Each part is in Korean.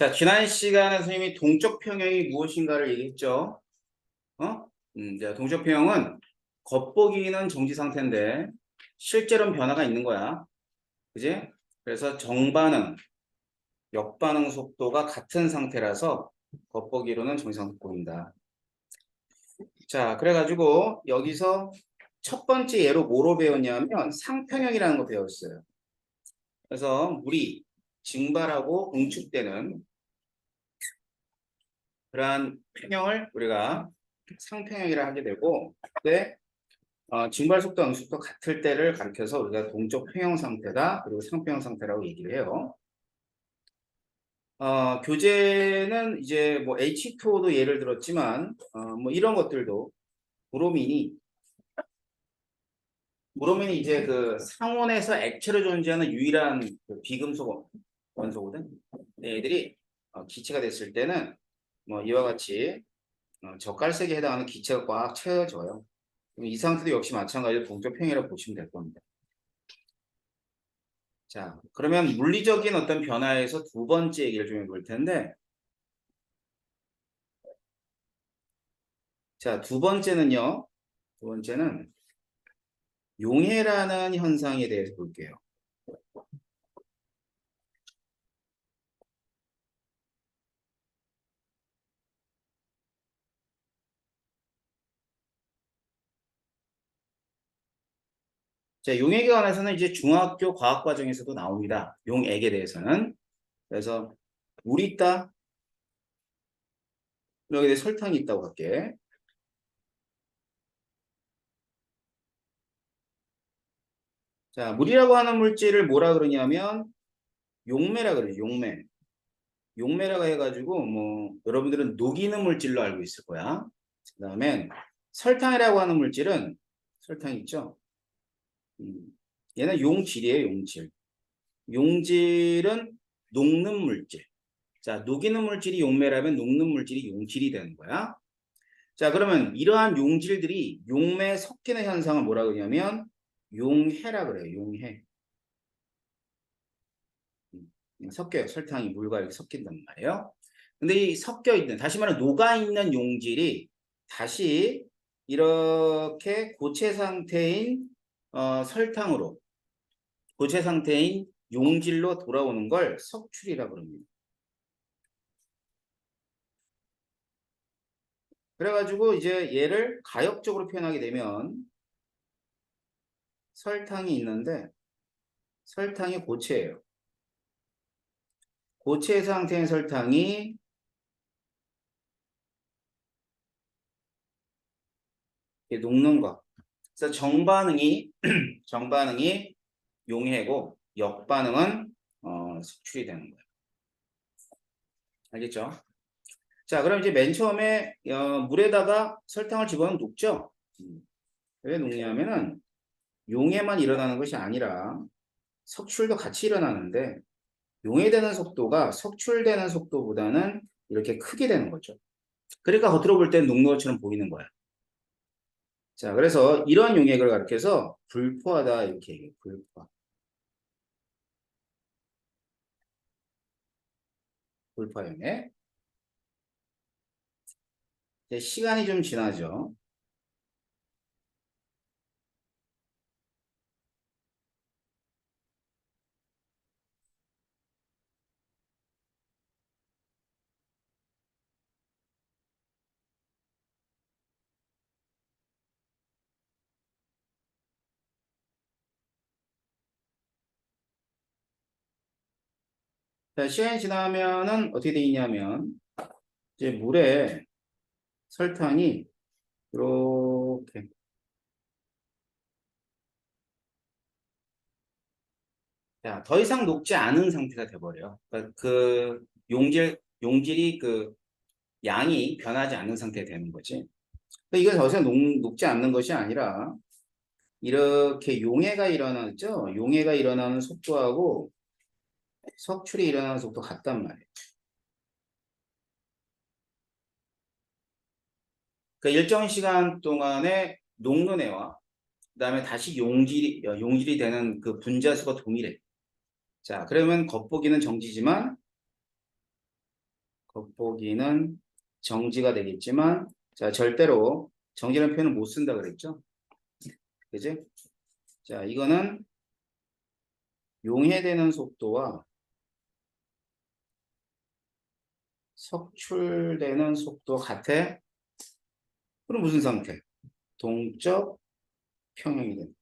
자, 지난 시간에 선생님이 동적 평형이 무엇인가를 얘기했죠. 자, 동적 평형은 겉보기는 정지 상태인데 실제로는 변화가 있는 거야. 그지? 그래서 정반응, 역반응 속도가 같은 상태라서 겉보기로는 정지 상태 보인다. 자, 그래가지고 여기서 첫 번째 예로 뭐로 배웠냐면 상평형이라는 거 배웠어요. 그래서 물이 증발하고 응축되는 그러한 평형을 우리가 상평형이라 하게 되고, 그때 증발 속도, 응속도 같을 때를 가리켜서 우리가 동적 평형 상태다, 그리고 상평형 상태라고 얘기를 해요. 교재는 이제 뭐 H2O도 예를 들었지만, 뭐 이런 것들도 브로민이 이제 그 상온에서 액체로 존재하는 유일한 그 비금속 원소거든. 얘들이 기체가 됐을 때는 뭐 이와 같이 젓갈색에 해당하는 기체가 꽉 채워져요. 이 상태도 역시 마찬가지로 동적 평형이라고 보시면 될 겁니다. 자, 그러면 물리적인 어떤 변화에서 두 번째 얘기를 좀 해볼 텐데, 자, 두 번째는 용해라는 현상에 대해서 볼게요. 자, 용액에 관해서는 이제 중학교 과학과정에서도 나옵니다. 용액에 대해서는. 그래서 물이 있다. 여기에 설탕이 있다고 할게. 자, 물이라고 하는 물질을 뭐라 그러냐면 용매라 그래요. 용매. 용매라고 해가지고 뭐 여러분들은 녹이는 물질로 알고 있을 거야. 그 다음엔 설탕이라고 하는 물질은 설탕 있죠. 얘는 용질이에요. 용질. 용질은 녹는 물질. 자, 녹이는 물질이 용매라면 녹는 물질이 용질이 되는 거야. 자, 그러면 이러한 용질들이 용매에 섞이는 현상을 뭐라 그러냐면 용해라 그래요. 용해. 섞여요. 설탕이 물과 이렇게 섞인단 말이에요. 근데 이 섞여 있는, 다시 말해 녹아 있는 용질이 다시 이렇게 고체 상태인 설탕으로, 고체 상태인 용질로 돌아오는 걸 석출이라고 합니다. 그래가지고 이제 얘를 가역적으로 표현하게 되면 설탕이 있는데 설탕이 고체예요. 고체 상태인 설탕이 녹는 거. 그래서 정반응이 용해고 역반응은 수출이 되는 거예요. 알겠죠? 자, 그럼 이제 맨 처음에 물에다가 설탕을 집어넣으면 녹죠? 왜 녹냐면은 용해만 일어나는 것이 아니라 석출도 같이 일어나는데 용해되는 속도가 석출되는 속도보다는 이렇게 크게 되는 거죠. 그러니까 겉으로 볼 때는 녹는 것처럼 보이는 거야. 자, 그래서 이런 용액을 가리켜서 불포하다 이렇게 얘기해요. 불포화. 불포용액. 시간이 좀 지나죠. 자, 시간이 지나면은 어떻게 돼 있냐면 이제 물에 설탕이 이렇게 자, 더 이상 녹지 않은 상태가 돼버려요. 그러니까 그 용질이 그 양이 변하지 않는 상태가 되는 거지. 그러니까 이건 더 이상 녹지 않는 것이 아니라 이렇게 용해가 일어나죠. 용해가 일어나는 속도하고 석출이 일어나는 속도 같단 말이에요. 그러니까 일정 시간 동안에 녹는 애와 그다음에 다시 용질이 되는 그 분자수가 동일해. 자, 그러면 겉보기는 정지지만 겉보기는 정지가 되겠지만, 자, 절대로 정지라는 표현을 못 쓴다 그랬죠? 그지? 자, 이거는 용해되는 속도와 석출되는 속도 같아? 그럼 무슨 상태? 동적 평형이 된다.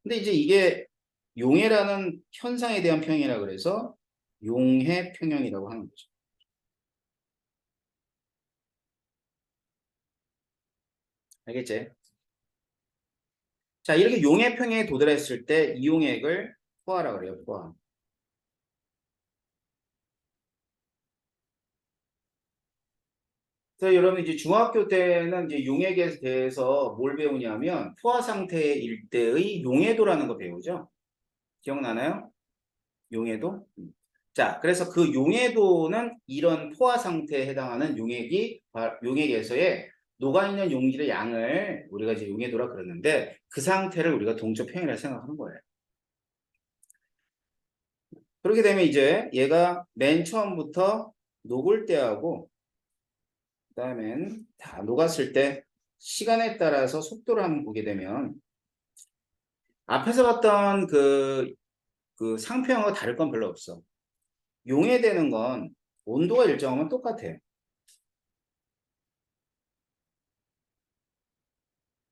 근데 이제 이게 용해라는 현상에 대한 평형이라 그래서 용해 평형이라고 하는 거죠. 알겠지? 자, 이렇게 용해 평형에 도달했을 때 이용액을 포화라고 그래요, 포화. 그래서 여러분 이제 중학교 때는 이제 용액에 대해서 뭘 배우냐면 포화 상태일 때의 용해도라는 거 배우죠. 기억나나요? 용해도? 자, 그래서 그 용해도는 이런 포화 상태에 해당하는 용액에서의 녹아있는 용질의 양을 우리가 이제 용해도라 그러는데 그 상태를 우리가 동적 평형이라고 생각하는 거예요. 그렇게 되면 이제 얘가 맨 처음부터 녹을 때하고 그다음엔 다 녹았을 때 시간에 따라서 속도를 한번 보게 되면 앞에서 봤던 그 상표형과 다를 건 별로 없어. 용해되는 건 온도가 일정하면 똑같아요.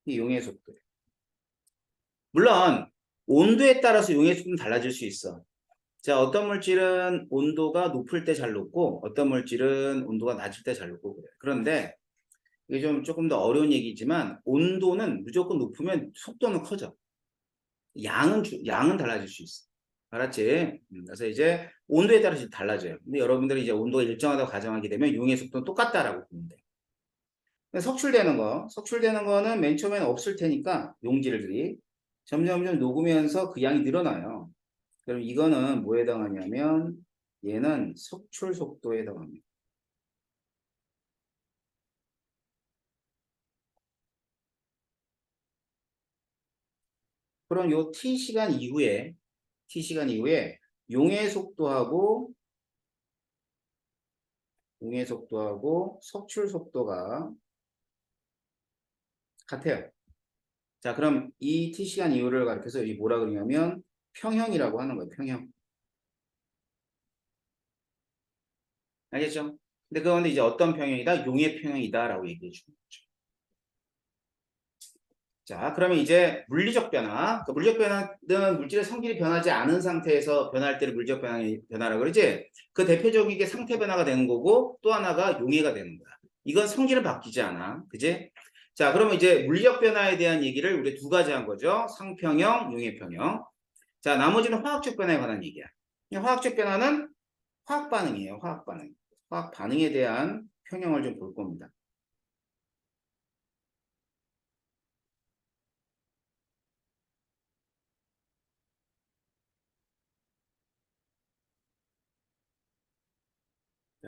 이 용해 속도. 물론 온도에 따라서 용해 속도는 달라질 수 있어. 자, 어떤 물질은 온도가 높을 때 잘 녹고 어떤 물질은 온도가 낮을 때 잘 녹고 그래요. 그런데 이게 좀 조금 더 어려운 얘기지만 온도는 무조건 높으면 속도는 커져. 양은 달라질 수 있어. 알았지? 그래서 이제 온도에 따라서 달라져요. 근데 여러분들이 이제 온도가 일정하다고 가정하게 되면 용의 속도는 똑같다라고 보면 돼. 석출되는 거는 맨 처음에는 없을 테니까 용질들이 점점점 녹으면서 그 양이 늘어나요. 그럼 이거는 뭐에 해당하냐면 얘는 석출 속도에 해당합니다. 그럼 요 t 시간 이후에 용의 속도하고 석출 속도가 같아요. 자, 그럼 이 t시간 이후를 가리켜서 이 뭐라 그러냐면 평형이라고 하는 거예요. 평형. 알겠죠? 근데 그건데 이제 어떤 평형이다? 용의 평형이다라고 얘기해 주는 거죠. 자, 그러면 이제 물리적 변화. 그 물리적 변화는 물질의 성질이 변하지 않은 상태에서 변할 때를 물리적 변화라고 그러지? 그 대표적인 게 상태 변화가 되는 거고 또 하나가 용해가 되는 거야. 이건 성질은 바뀌지 않아. 그지? 자, 그러면 이제 물리적 변화에 대한 얘기를 우리 두 가지 한 거죠. 상평형, 용해평형. 자, 나머지는 화학적 변화에 관한 얘기야. 화학적 변화는 화학 반응이에요. 화학 반응. 화학 반응에 대한 평형을 좀 볼 겁니다.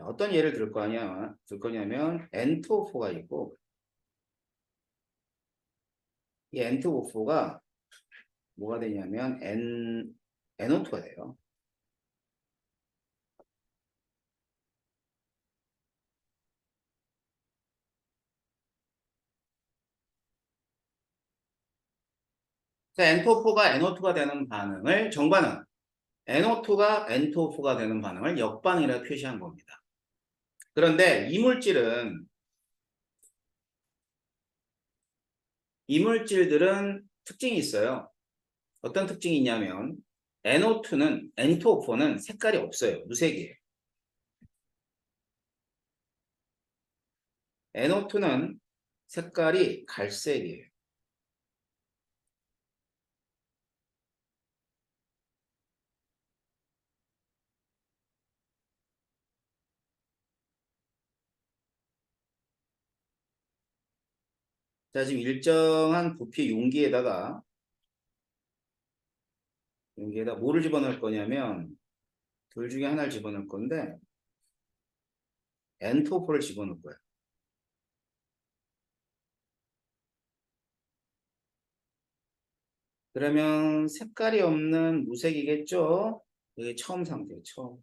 어떤 예를 들 거냐면 N2O4가 있고 이 N2O4가 뭐가 되냐면 NO2가 돼요. 자, N2O4가 NO2가 되는 반응을 정반응, NO2가 N2O4가 되는 반응을 역반응이라고 표시한 겁니다. 그런데 이 물질들은 특징이 있어요. 어떤 특징이 있냐면 N2O4는 색깔이 없어요. 무색이에요. NO2는 색깔이 갈색이에요. 자, 지금 일정한 부피 용기에다 뭐를 집어넣을 거냐면 둘 중에 하나를 집어넣을 건데 N2O4를 집어넣을 거예요. 그러면 색깔이 없는 무색이겠죠? 이게 처음 상태예요. 처음.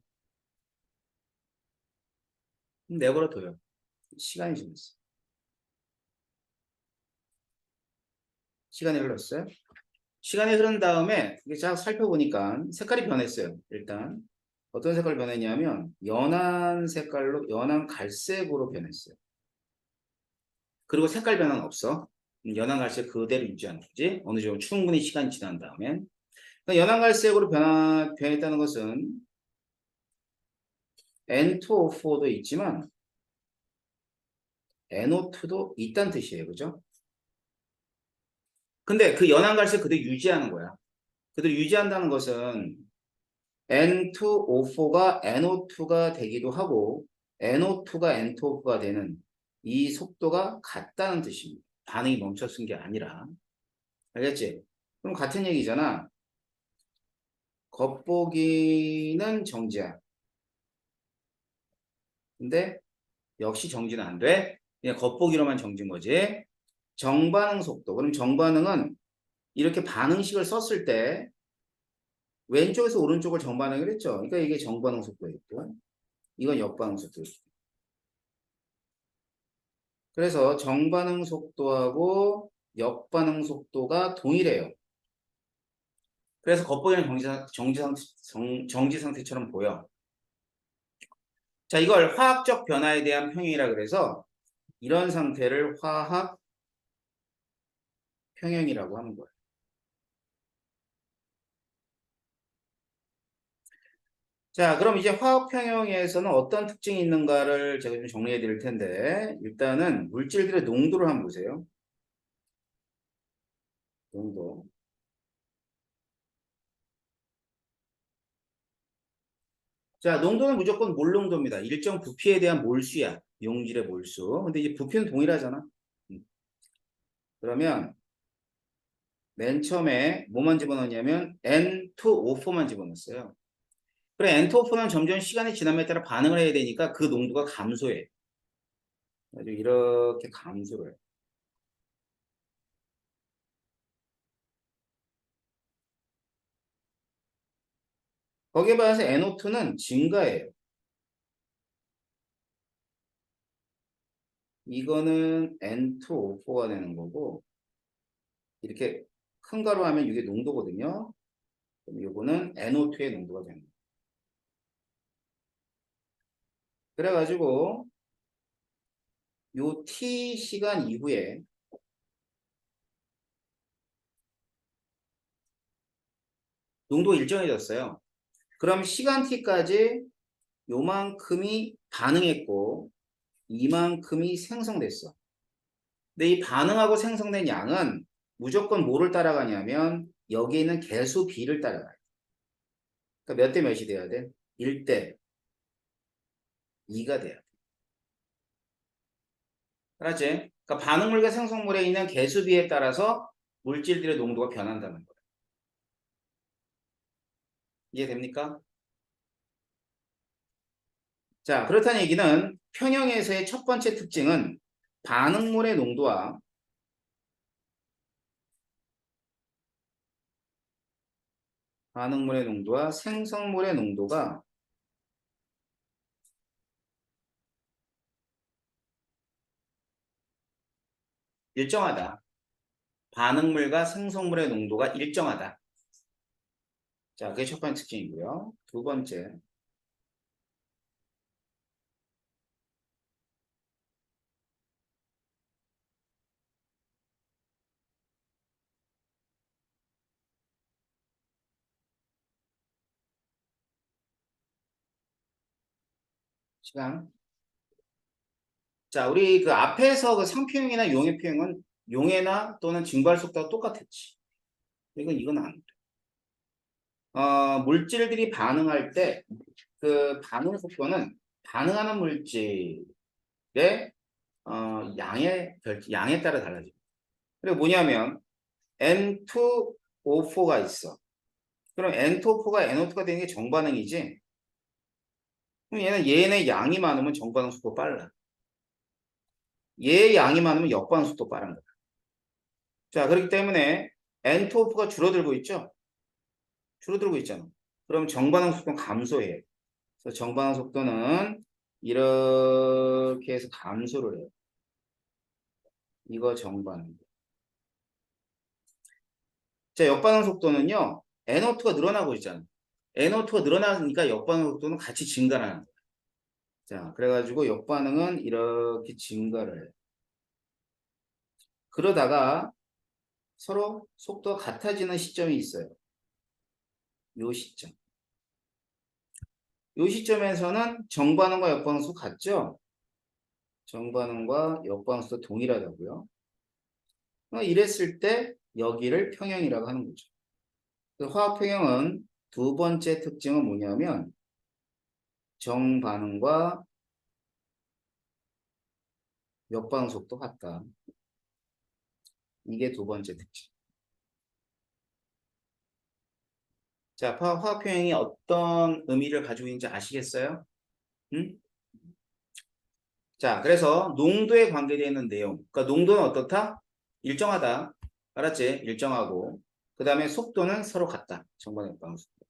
내버려둬요. 시간이 지났어. 시간이 흘렀어요. 시간이 흐른 다음에 이게 쫙 살펴보니까 색깔이 변했어요. 일단 어떤 색깔 변했냐면 연한 색깔로 연한 갈색으로 변했어요. 그리고 색깔 변화는 없어. 연한 갈색 그대로 유지하는 거지. 어느 정도 충분히 시간이 지난 다음에. 그러니까 연한 갈색으로 변했다는 것은 N2O4도 있지만 NO2도 있다는 뜻이에요. 그죠? 근데 그 연한 갈색 그대로 유지하는 거야. 그대로 유지한다는 것은 N2O4가 NO2가 되기도 하고 NO2가 N2O4가 되는 이 속도가 같다는 뜻입니다. 반응이 멈췄은 게 아니라. 알겠지? 그럼 같은 얘기잖아. 겉보기는 정지야. 근데 역시 정지는 안 돼. 그냥 겉보기로만 정진 거지. 정반응 속도. 그럼 정반응은 이렇게 반응식을 썼을 때 왼쪽에서 오른쪽을 정반응을 했죠. 그러니까 이게 정반응 속도였고 이건 역반응 속도였고. 그래서 정반응 속도하고 역반응 속도가 동일해요. 그래서 겉보기는 정지 상태처럼 보여. 자, 이걸 화학적 변화에 대한 평형이라 그래서 이런 상태를 화학 평형이라고 하는 거예요. 자, 그럼 이제 화학 평형에서는 어떤 특징이 있는가를 제가 좀 정리해 드릴 텐데 일단은 물질들의 농도를 한번 보세요. 농도. 자, 농도는 무조건 몰 농도입니다. 일정 부피에 대한 몰수야. 용질의 몰수. 근데 이제 부피는 동일하잖아. 음. 그러면 맨 처음에 뭐만 집어넣냐면 N2O4만 집어넣었어요. 그래, N2O4는 점점 시간이 지남에 따라 반응을 해야 되니까 그 농도가 감소해. 아주 이렇게 감소를 해. 거기에 반해서 NO2는 증가해요. 이거는 N2O4가 되는 거고 이렇게 큰 가로 하면 이게 농도거든요. 그럼 이거는 NO2의 농도가 되는 거예요. 그래가지고 요 T 시간 이후에 농도가 일정해졌어요. 그럼 시간 T까지 요만큼이 반응했고 이만큼이 생성됐어. 근데 이 반응하고 생성된 양은 무조건 뭐를 따라가냐면 여기 있는 개수 B를 따라가요. 그러니까 몇 대 몇이 돼야 돼? 1대 2가 돼야 돼. 알았지? 그러니까 반응물과 생성물에 있는 개수 B에 따라서 물질들의 농도가 변한다는 거예요. 이해됩니까? 자, 그렇다는 얘기는 평형에서의 첫 번째 특징은 반응물의 농도와 생성물의 농도가 일정하다. 반응물과 생성물의 농도가 일정하다. 자, 그게 첫 번째 특징이고요. 두 번째, 시간. 자, 우리 그 앞에서 그 상표형이나 용해 표현은 용해나 또는 증발 속도가 똑같았지. 이건 안 돼. 물질들이 반응할 때 그 반응 속도는 반응하는 물질의 양에 따라 달라집니다. 그리고 뭐냐면 N2O4가 있어. 그럼 N2O4가 NO2가 되는 게 정반응이지. 그럼 얘네 양이 많으면 정반응 속도 빨라. 얘의 양이 많으면 역반응 속도 빠른 거야. 자, 그렇기 때문에 N2O4가 줄어들고 있죠? 줄어들고 있잖아. 그럼 정반응 속도는 감소해요. 그래서 정반응 속도는 이렇게 해서 감소를 해요. 이거 정반응. 자, 역반응 속도는요. NO2가 늘어나고 있잖아. NO2가 늘어나니까 역반응 속도는 같이 증가하는 거야. 자, 그래가지고 역반응은 이렇게 증가를 해요. 그러다가 서로 속도가 같아지는 시점이 있어요. 요 시점. 요 시점에서는 정반응과 역반응수 같죠? 정반응과 역반응수도 동일하다고요. 이랬을 때 여기를 평형이라고 하는 거죠. 화학평형은 두 번째 특징은 뭐냐면 정반응과 역반응 속도 같다. 이게 두 번째 특징. 자, 화학평형이 어떤 의미를 가지고 있는지 아시겠어요? 응? 자, 그래서 농도에 관계되어 있는 내용. 그러니까 농도는 어떻다? 일정하다. 알았지? 일정하고. 그 다음에 속도는 서로 같다. 정반응 역반응 속도.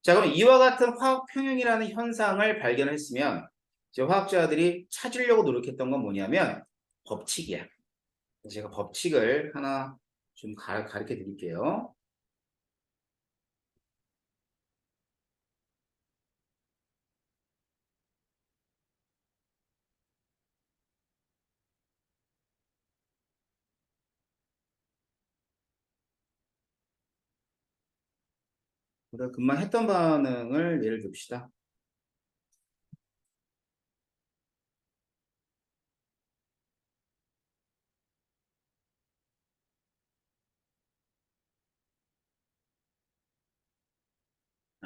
자, 그럼 이와 같은 화학평형이라는 현상을 발견했으면 이제 화학자들이 찾으려고 노력했던 건 뭐냐면 법칙이야. 제가 법칙을 하나 좀 가르쳐 드릴게요. 우리가 금방 했던 반응을 예를 듭시다.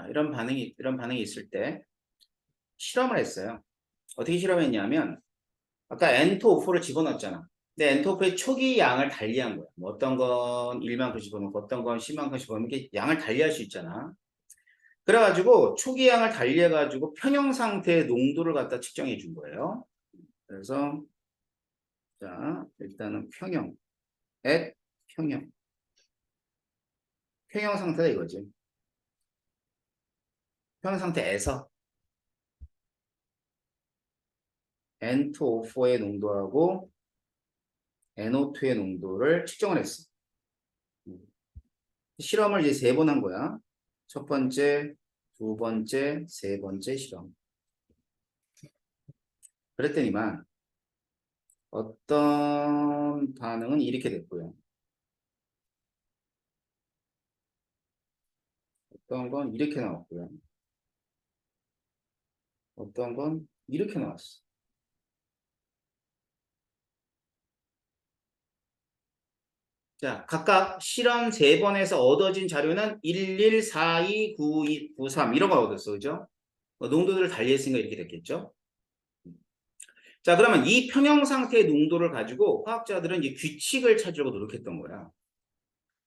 이런 반응이 있을 때 실험을 했어요. 어떻게 실험했냐면 아까 N2O4를 집어넣었잖아. 근데 N2O4의 초기 양을 달리한 거야. 뭐 어떤 건 1만큼 집어넣고 어떤 건 10만큼 집어넣고 이렇게 양을 달리할 수 있잖아. 그래가지고 초기 양을 달리해가지고 평형 상태의 농도를 갖다 측정해 준 거예요. 그래서 자 일단은 평형, at 평형, 평형 상태다 이거지. 평형 상태에서 N2O4의 농도하고 NO2의 농도를 측정을 했어. 실험을 이제 세 번 한 거야. 첫 번째, 두 번째, 세 번째 실험. 그랬더니만 어떤 반응은 이렇게 됐고요. 어떤 건 이렇게 나왔고요. 어떤 건 이렇게 나왔어. 자, 각각 실험 세 번에서 얻어진 자료는 11, 42, 92, 93 이런 걸 얻었어. 그죠? 농도들을 달리했으니까 이렇게 됐겠죠? 자, 그러면 이 평형 상태의 농도를 가지고 화학자들은 이제 규칙을 찾으려고 노력했던 거야.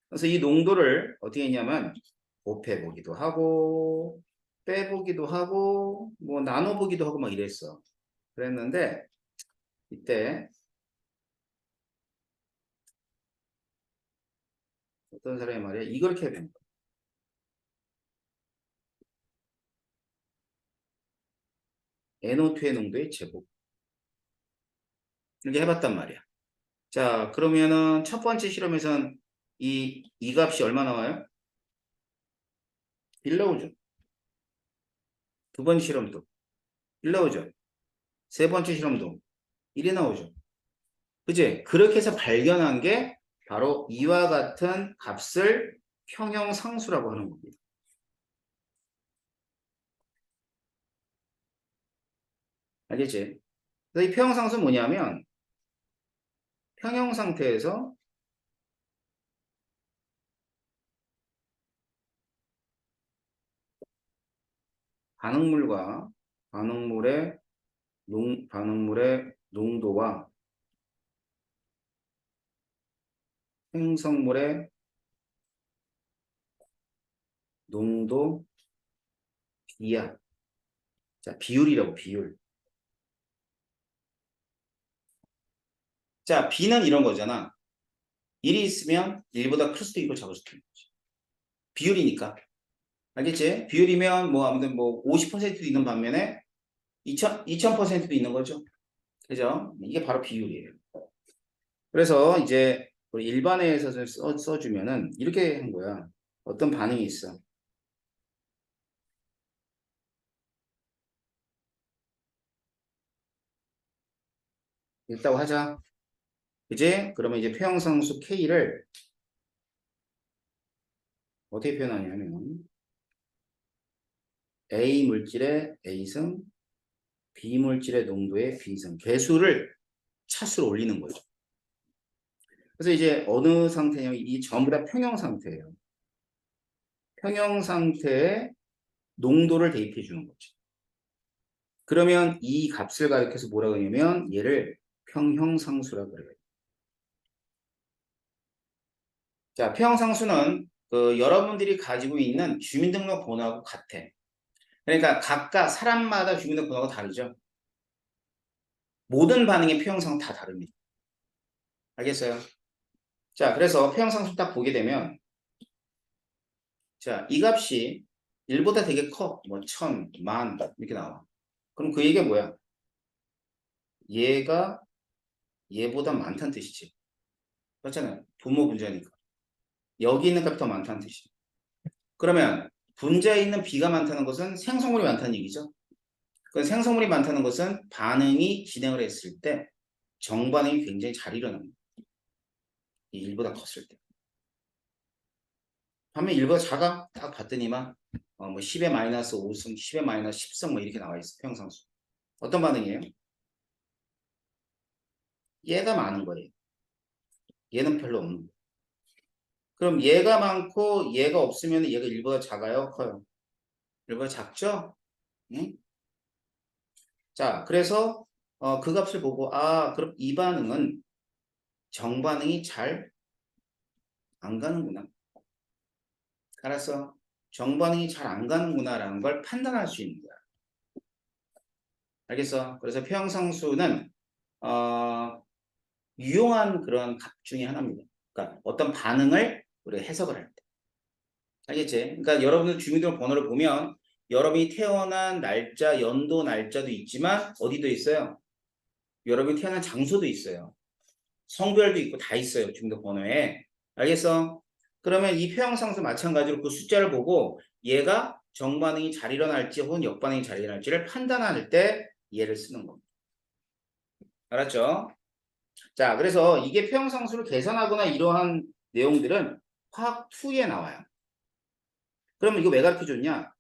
그래서 이 농도를 어떻게 했냐면 곱해보기도 하고 빼보기도 하고 뭐 나눠보기도 하고 막 이랬어. 그랬는데 이때 어떤 사람이 말이야 이렇게 해야 된다. NO2의 농도의 제곱 이렇게 해봤단 말이야. 자, 그러면은 첫 번째 실험에선 이 값이 얼마 나와요? 1 나오죠. 두 번째 실험도 1 나오죠. 세 번째 실험도 1이 나오죠. 그지? 그렇게 해서 발견한 게 바로 이와 같은 값을 평형상수라고 하는 겁니다. 알겠지? 그래서 이 평형상수는 뭐냐면 평형 상태에서 반응물과 반응물의 농도와 생성물의 농도 비야. 자, 비율이라고 비율. 자, B는 이런 거잖아. 1이 있으면 1보다 클 수도 있고 작을 수도 있는 거지. 비율이니까. 알겠지? 비율이면 뭐 아무튼 뭐 50%도 있는 반면에 2000%도 있는 거죠. 그죠? 이게 바로 비율이에요. 그래서 이제 우리 일반회에서 써주면은 이렇게 한 거야. 어떤 반응이 있어. 있다고 하자. 이제 그러면 이제 표현상수 K를 어떻게 표현하냐면 A 물질의 A승, B 물질의 농도의 B승, 개수를 차수로 올리는 거죠. 그래서 이제 어느 상태냐면 이 전부 다 평형 상태예요. 평형 상태에 농도를 대입해 주는 거죠. 그러면 이 값을 가리켜서 뭐라고 하냐면 얘를 평형상수라고 그래요. 자, 평형상수는 여러분들이 가지고 있는 주민등록번호하고 같아. 그러니까 각각 사람마다 주민등록번호가 다르죠. 모든 반응의 평형상은 다 다릅니다. 알겠어요? 자, 그래서 평형상수 딱 보게 되면 자, 이 값이 1보다 되게 커. 뭐 1000, 만 이렇게 나와. 그럼 그 얘기가 뭐야? 얘가 얘보다 많다는 뜻이지. 그렇잖아요. 분모 분자니까. 여기 있는 값이 더 많다는 뜻이지. 그러면 분자에 있는 B가 많다는 것은 생성물이 많다는 얘기죠. 그 생성물이 많다는 것은 반응이 진행을 했을 때 정반응이 굉장히 잘 일어납니다. 이 1보다 컸을 때. 반면 1보다 작아? 딱 봤더니만 뭐 10의 마이너스 5승, 10의 마이너스 10승 뭐 이렇게 나와 있어. 평상수. 어떤 반응이에요? 얘가 많은 거예요. 얘는 별로 없는 거예요. 그럼 얘가 많고 얘가 없으면 얘가 1보다 작아요? 커요? 1보다 작죠? 응? 자, 그래서 그 값을 보고 그럼 이 반응은 정반응이 잘 안 가는구나. 알았어. 정반응이 잘 안 가는구나라는 걸 판단할 수 있는 거야. 알겠어? 그래서 표형상수는 유용한 그런 값 중에 하나입니다. 그러니까 어떤 반응을 우리가 해석을 할 때. 알겠지? 그러니까 여러분들 주민등록번호를 보면 여러분이 태어난 날짜, 연도 날짜도 있지만 어디도 있어요? 여러분이 태어난 장소도 있어요. 성별도 있고 다 있어요. 주민등록번호에. 알겠어? 그러면 이 표형상수 마찬가지로 그 숫자를 보고 얘가 정반응이 잘 일어날지 혹은 역반응이 잘 일어날지를 판단할 때 얘를 쓰는 겁니다. 알았죠? 자, 그래서 이게 표형상수를 계산하거나 이러한 내용들은 화학 2에 나와요. 그러면 이거 왜 가르쳐 줬냐?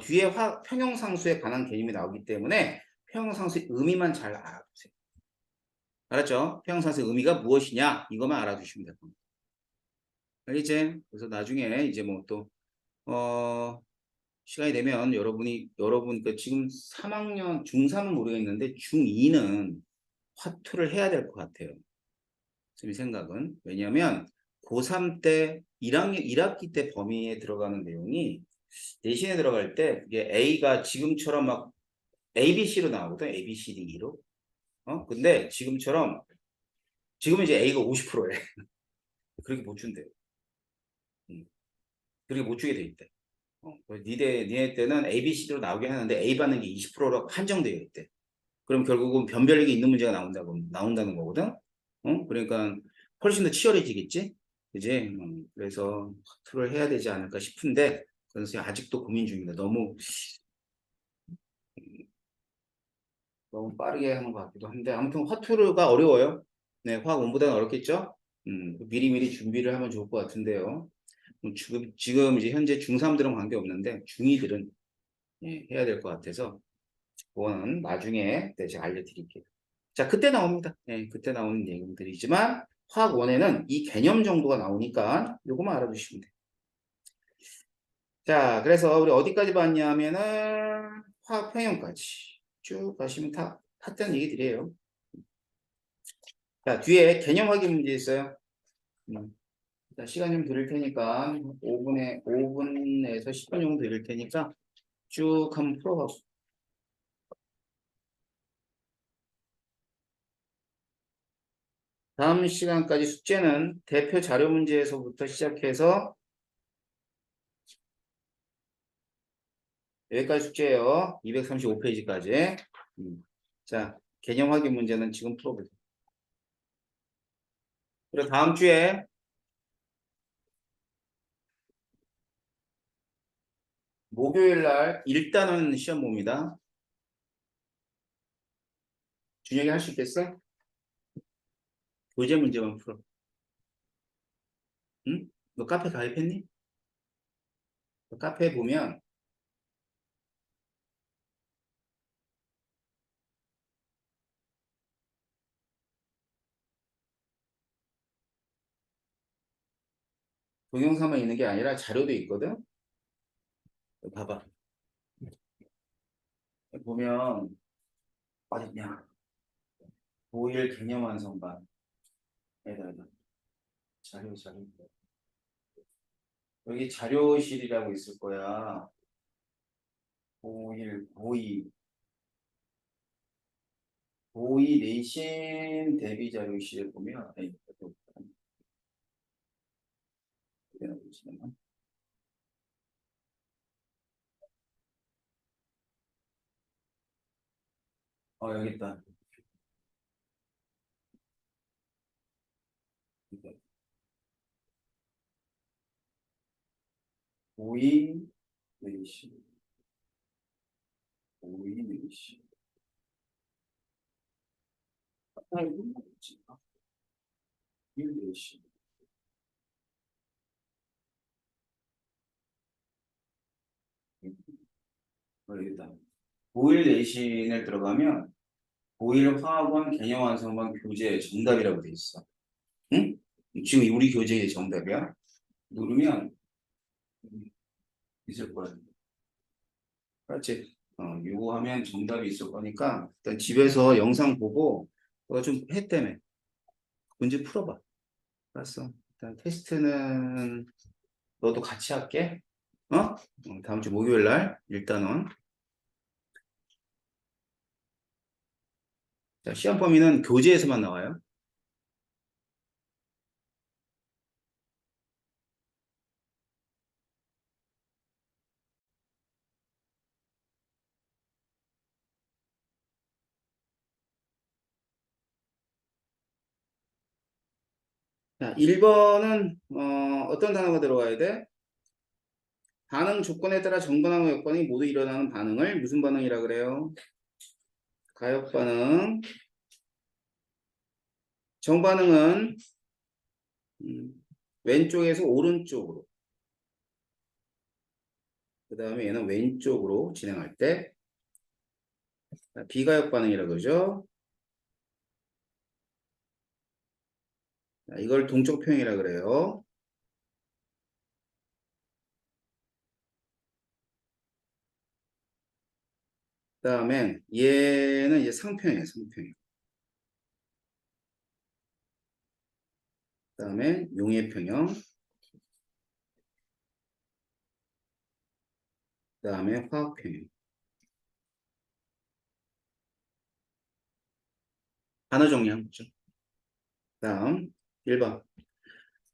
뒤에 평형상수에 관한 개념이 나오기 때문에 평형상수의 의미만 잘 알아두세요. 알았죠? 평형상수의 의미가 무엇이냐? 이것만 알아두시면 될 겁니다. 알겠지? 그래서 나중에 이제 뭐 또, 시간이 되면 여러분, 그 지금 3학년, 중3은 모르겠는데 중2는 화투를 해야 될 것 같아요. 제 생각은. 왜냐면 고3 때 1학기 때 범위에 들어가는 내용이 내신에 들어갈 때 이게 A가 지금처럼 막 ABC로 나오거든. ABCDE로. 근데 지금은 이제 A가 50%래. 그렇게 못 준대요. 그렇게 못 주게 돼 있대. 니네 때는 ABCD로 나오게 하는데 A 받는 게 20%로 한정되어 있대. 그럼 결국은 변별력이 있는 문제가 나온다는 거거든. 그러니까 훨씬 더 치열해지겠지. 그지? 그래서 화투를 해야 되지 않을까 싶은데 그래서 아직도 고민 중입니다. 너무 빠르게 하는 것 같기도 한데 아무튼 화투가 어려워요. 네, 화학 원보다는 어렵겠죠? 미리미리 준비를 하면 좋을 것 같은데요. 지금 이제 현재 중3들은 관계없는데 중2들은 해야 될 것 같아서 그거는 나중에 제가 알려드릴게요. 자, 그때 나옵니다. 네, 그때 나오는 내용들이지만 화학 원에는 이 개념 정도가 나오니까 요거만 알아두시면 돼요. 자, 그래서 우리 어디까지 봤냐면은 화학 평형까지 쭉 가시면 다 탔다는 얘기들이에요. 자, 뒤에 개념 확인 문제 있어요. 자, 시간 좀 드릴 테니까 5분에서 10분 정도 드릴 테니까 쭉 한번 풀어봐. 다음 시간까지 숙제는 대표 자료 문제에서부터 시작해서 여기까지 숙제예요. 235페이지까지. 자, 개념 확인 문제는 지금 풀어보세요. 그리고 다음 주에 목요일 날 일단은 시험 봅니다. 준혁이 할 수 있겠어? 교재 문제만 풀어. 응? 너 카페 가입했니? 너 카페에 보면 동영상만 있는 게 아니라 자료도 있거든? 봐봐. 보면 어딨냐? 5일 개념 완성반. 여기다. 자료. 여기 자료실이라고 있을 거야. 5일, 고2 내신 대비 자료실에 보면, 여기 있다. 고2 내신, 고2 내신. 이거 뭐지? 1 내신. 여기다. 5일 내신에 들어가면 5일 화학원 개념 완성반 교재 정답이라고 돼 있어. 응? 지금 우리 교재의 정답이야. 누르면 있을 거야. 그렇지? 이거 하면 정답이 있을 거니까 일단 집에서 영상 보고 너가 좀 했다며. 문제 풀어봐. 알았어. 일단 테스트는 너도 같이 할게. 다음 주 목요일 날 일단은. 자, 시험 범위는 교재에서만 나와요. 자, 1번은 어떤 단어가 들어가야 돼? 반응 조건에 따라 정반응과 역반응이 모두 일어나는 반응을 무슨 반응이라 그래요? 가역 반응. 정반응은 왼쪽에서 오른쪽으로. 그 다음에 얘는 왼쪽으로 진행할 때 비가역 반응이라 그러죠. 이걸 동적 평이라 그래요. 그 다음에 얘는 이제 상평이에요. 상평. 그 다음에 용해평형. 그 다음에 화학평형. 단어 정리한 거죠. 다음 1번.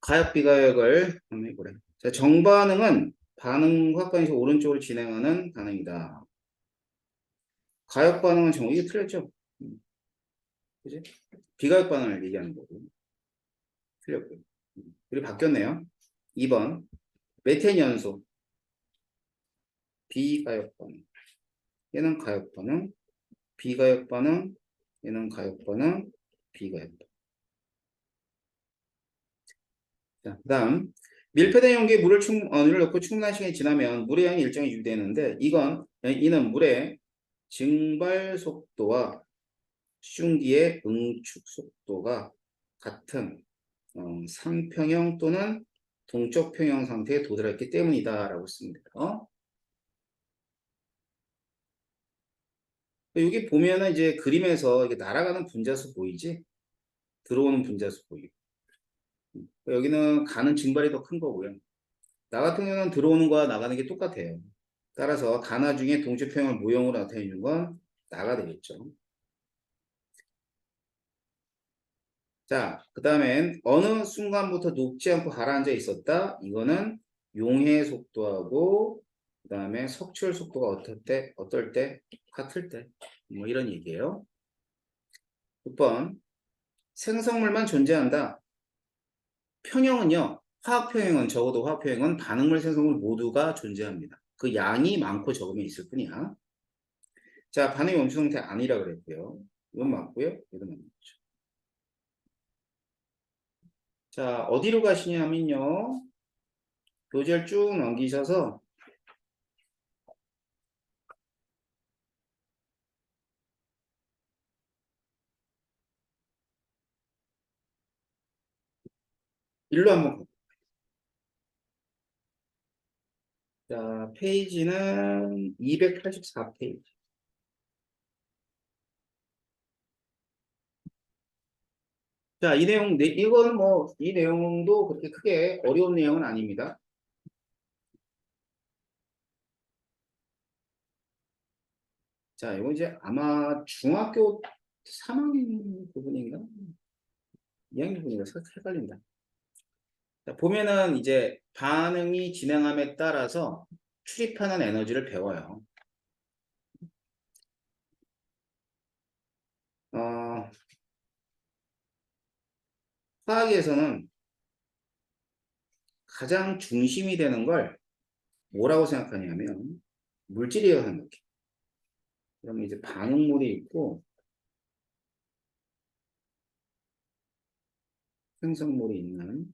가역 비가역을 한번 해보래. 자, 정반응은 반응 확관에서 오른쪽으로 진행하는 반응이다. 가역 반응은 이게 틀렸죠? 그지? 비가역 반응을 얘기하는 거고. 틀렸고요. 그리고 바뀌었네요. 2번. 메탄 연소. 비가역 반응. 얘는 가역 반응. 비가역 반응. 얘는 가역 반응. 비가역 반응. 자, 그다음 밀폐된 용기에 물을 넣고 충분한 시간이 지나면 물의 양이 일정히 유지되는데 이는 물의 증발 속도와 수증기의 응축 속도가 같은 상평형 또는 동적 평형 상태에 도달했기 때문이다라고 씁니다. 여기 보면은 이제 그림에서 이게 날아가는 분자수 보이지? 들어오는 분자수 보이고. 여기는 가는 증발이 더 큰 거고요. 나 같은 경우는 들어오는 거와 나가는 게 똑같아요. 따라서 가나 중에 동적평형을 모형으로 나타내는 건 나가 되겠죠. 자, 그 다음엔 어느 순간부터 녹지 않고 가라앉아 있었다. 이거는 용해 속도하고 그 다음에 석출 속도가 어떨 때, 같을 때, 뭐 이런 얘기예요. 6번, 생성물만 존재한다. 평형은요, 화학 평형은 적어도 화학 평형은 반응물, 생성물 모두가 존재합니다. 그 양이 많고 적으면 있을 뿐이야. 자, 반응이 멈춘 상태 아니라 그랬고요. 이건 맞고요. 이건 맞죠. 자, 어디로 가시냐면요. 교재를 쭉 넘기셔서 일로 한번 가볼게요. 자, 페이지는 284페이지. 자, 이 내용, 이거는 뭐, 이 내용도 그렇게 크게 어려운 내용은 아닙니다. 자, 이거 이제 아마 중학교 3학년 부분인가? 2학년 부분인가? 살짝 헷갈린다. 자, 보면은 이제 반응이 진행함에 따라서 출입하는 에너지를 배워요. 어, 화학에서는 가장 중심이 되는 걸 뭐라고 생각하냐면 물질이라고 생각해. 그러면 이제 반응물이 있고 생성물이 있는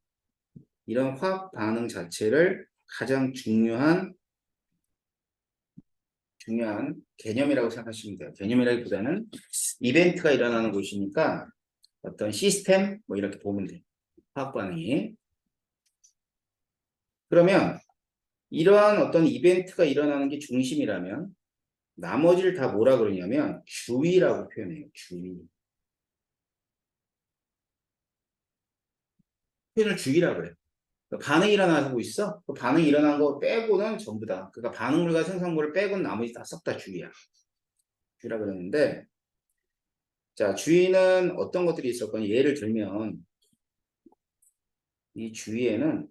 이런 화학 반응 자체를 가장 중요한 개념이라고 생각하시면 돼요. 개념이라기보다는 이벤트가 일어나는 곳이니까 어떤 시스템 뭐 이렇게 보면 돼요. 화학 반응이. 그러면 이러한 어떤 이벤트가 일어나는 게 중심이라면 나머지를 다 뭐라 그러냐면 주위라고 표현해요. 주위. 표현을 주위라 그래요. 반응이 일어나고 있어. 그 반응이 일어난 거 빼고는 전부 다. 그러니까 반응물과 생성물을 빼고는 나머지 다 썩 다 주위야. 주위라 그러는데 자, 주위는 어떤 것들이 있었거니? 예를 들면 이 주위에는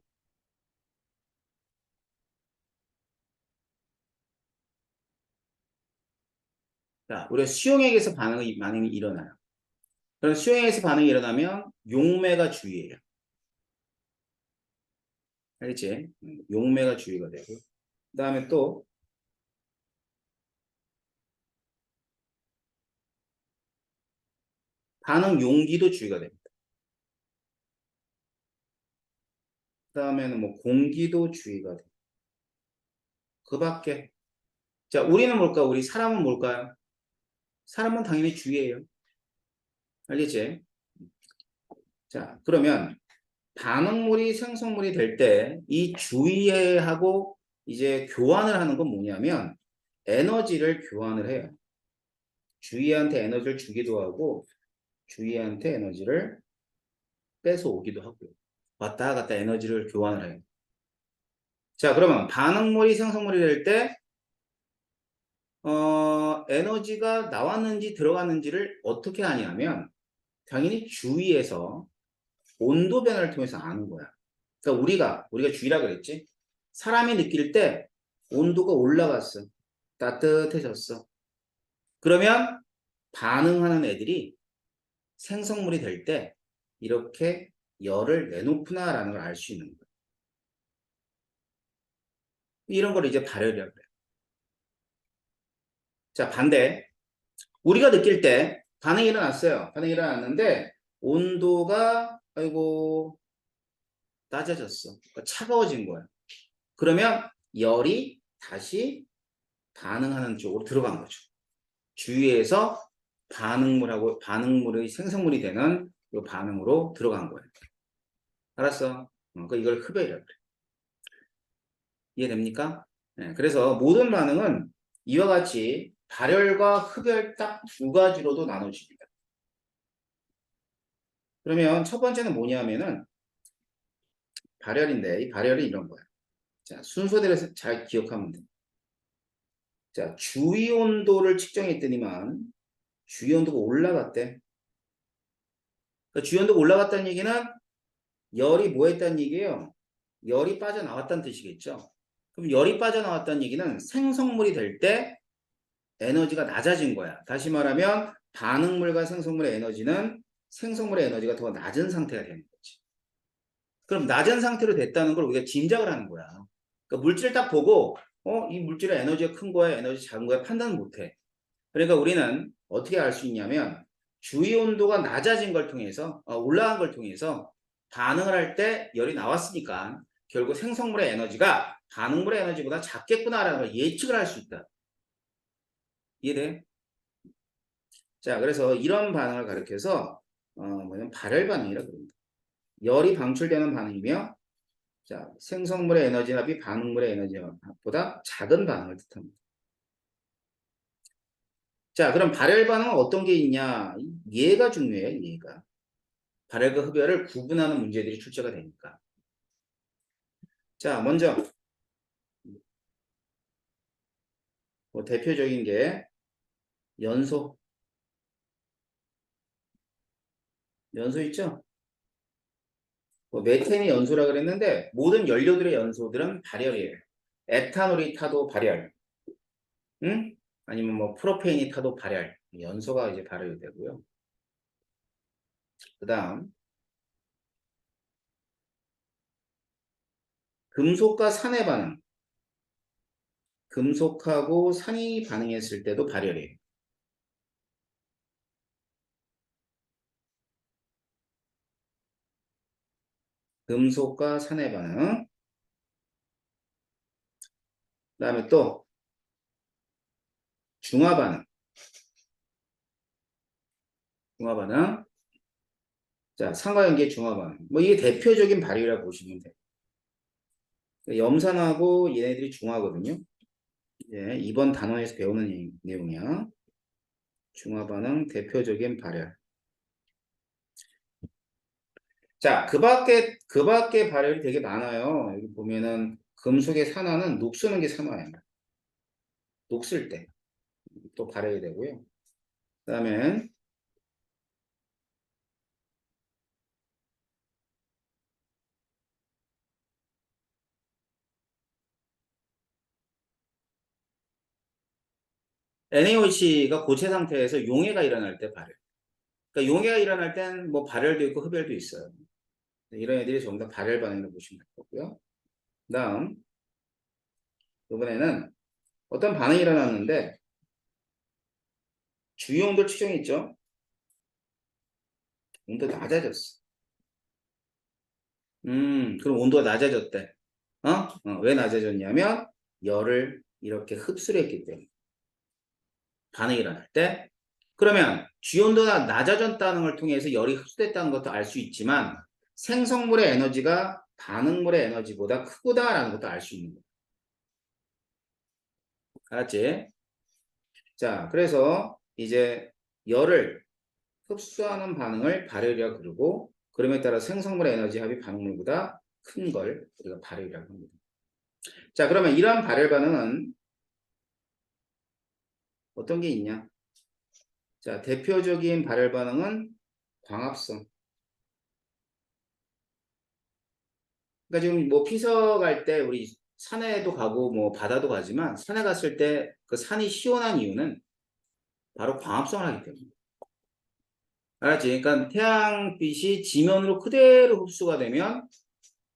자, 우리가 수용액에서 반응이 일어나요. 그럼 수용액에서 반응이 일어나면 용매가 주위예요. 알겠지? 용매가 주위가 되고 그 다음에 또 반응 용기도 주위가 됩니다. 그 다음에는 뭐 공기도 주위가 돼요. 그 밖에 자, 우리는 뭘까? 우리 사람은 뭘까요? 사람은 당연히 주위예요. 알겠지? 자, 그러면 반응물이 생성물이 될 때 이 주위하고 이제 교환을 하는 건 뭐냐면 에너지를 교환을 해요. 주위한테 에너지를 주기도 하고 주위한테 에너지를 뺏어 오기도 하고요. 왔다 갔다 에너지를 교환을 해요. 자, 그러면 반응물이 생성물이 될 때 에너지가 나왔는지 들어갔는지를 어떻게 하냐면 당연히 주위에서 온도 변화를 통해서 아는 거야. 그러니까 우리가 주의라 그랬지. 사람이 느낄 때 온도가 올라갔어. 따뜻해졌어. 그러면 반응하는 애들이 생성물이 될 때 이렇게 열을 내놓구나라는 걸 알 수 있는 거야. 이런 걸 이제 발열이라고 그래요. 자, 반대. 우리가 느낄 때 반응이 일어났어요. 반응이 일어났는데 온도가 아이고 낮아졌어. 그러니까 차가워진 거야. 그러면 열이 다시 반응하는 쪽으로 들어간 거죠. 주위에서 반응물의 생성물이 되는 이 반응으로 들어간 거예요. 알았어? 그러니까 이걸 흡열이라고 그래. 이해됩니까? 네, 그래서 모든 반응은 이와 같이 발열과 흡열 딱 두 가지로도 나눠집니다. 그러면 첫 번째는 뭐냐면은 발열인데 이 발열이 이런 거야. 자, 순서대로 잘 기억하면 돼. 자, 주위 온도를 측정했더니만 주위 온도가 올라갔대. 그러니까 주위 온도가 올라갔다는 얘기는 열이 뭐 했다는 얘기예요? 열이 빠져나왔다는 뜻이겠죠. 그럼 열이 빠져나왔다는 얘기는 생성물이 될 때 에너지가 낮아진 거야. 다시 말하면 반응물과 생성물의 에너지는 생성물의 에너지가 더 낮은 상태가 되는 거지. 그럼 낮은 상태로 됐다는 걸 우리가 짐작을 하는 거야. 그러니까 물질을 딱 보고 이 물질의 에너지가 큰 거야, 에너지 작은 거야 판단을 못 해. 그러니까 우리는 어떻게 알 수 있냐면 주위 온도가 낮아진 걸 통해서 올라간 걸 통해서 반응을 할 때 열이 나왔으니까 결국 생성물의 에너지가 반응물의 에너지보다 작겠구나라는 걸 예측을 할 수 있다. 이해돼? 자, 그래서 이런 반응을 가리켜서 뭐냐면 발열 반응이라고 합니다. 열이 방출되는 반응이며 자, 생성물의 에너지 합이 반응물의 에너지 합보다 작은 반응을 뜻합니다. 자, 그럼 발열 반응은 어떤 게 있냐? 얘가 중요해요, 얘가. 발열과 흡열을 구분하는 문제들이 출제가 되니까. 자, 먼저 뭐 대표적인 게 연소. 연소 있죠? 뭐 메탄이 연소라 그랬는데 모든 연료들의 연소들은 발열이에요. 에탄올이 타도 발열. 응? 아니면 뭐 프로페인이 타도 발열. 연소가 이제 발열이 되고요. 그다음 금속과 산의 반응. 금속하고 산이 반응했을 때도 발열이에요. 금속과 산의 반응. 그다음에 또 중화 반응. 중화 반응. 자, 산과 연기의 중화 반응. 뭐 이게 대표적인 발열이라고 보시면 돼요. 염산하고 얘네들이 중화거든요. 예, 이번 단원에서 배우는 내용이야. 중화 반응 대표적인 발열. 자, 그 밖에 발열이 되게 많아요. 여기 보면은 금속의 산화는 녹쓰는 게 산화예요. 녹슬 때 또 발열이 되고요. 그다음에 NaOH가 고체 상태에서 용해가 일어날 때 발열. 그러니까 용해가 일어날 땐 뭐 발열도 있고 흡열도 있어요. 이런 애들이 전부 다 발열 반응이라고 보시면 될 거고요. 그다음 이번에는 어떤 반응이 일어났는데 주요 온도 측정이 있죠. 온도 낮아졌어. 그럼 온도가 낮아졌대. 왜 낮아졌냐면 열을 이렇게 흡수를 했기 때문에 반응이 일어날 때 그러면 주온도가 낮아졌다는 걸 통해서 열이 흡수됐다는 것도 알 수 있지만 생성물의 에너지가 반응물의 에너지보다 크다라는 것도 알 수 있는 거야. 알았지? 자, 그래서 이제 열을 흡수하는 반응을 발열이라고 그러고 그럼에 따라 생성물의 에너지 합이 반응물보다 큰 걸 우리가 발열이라고 합니다. 자, 그러면 이러한 발열 반응은 어떤 게 있냐? 자, 대표적인 발열 반응은 광합성. 그러니까 지금 뭐 피서 갈 때 우리 산에도 가고 뭐 바다도 가지만 산에 갔을 때 그 산이 시원한 이유는 바로 광합성을 하기 때문에. 알았지? 그러니까 태양빛이 지면으로 그대로 흡수가 되면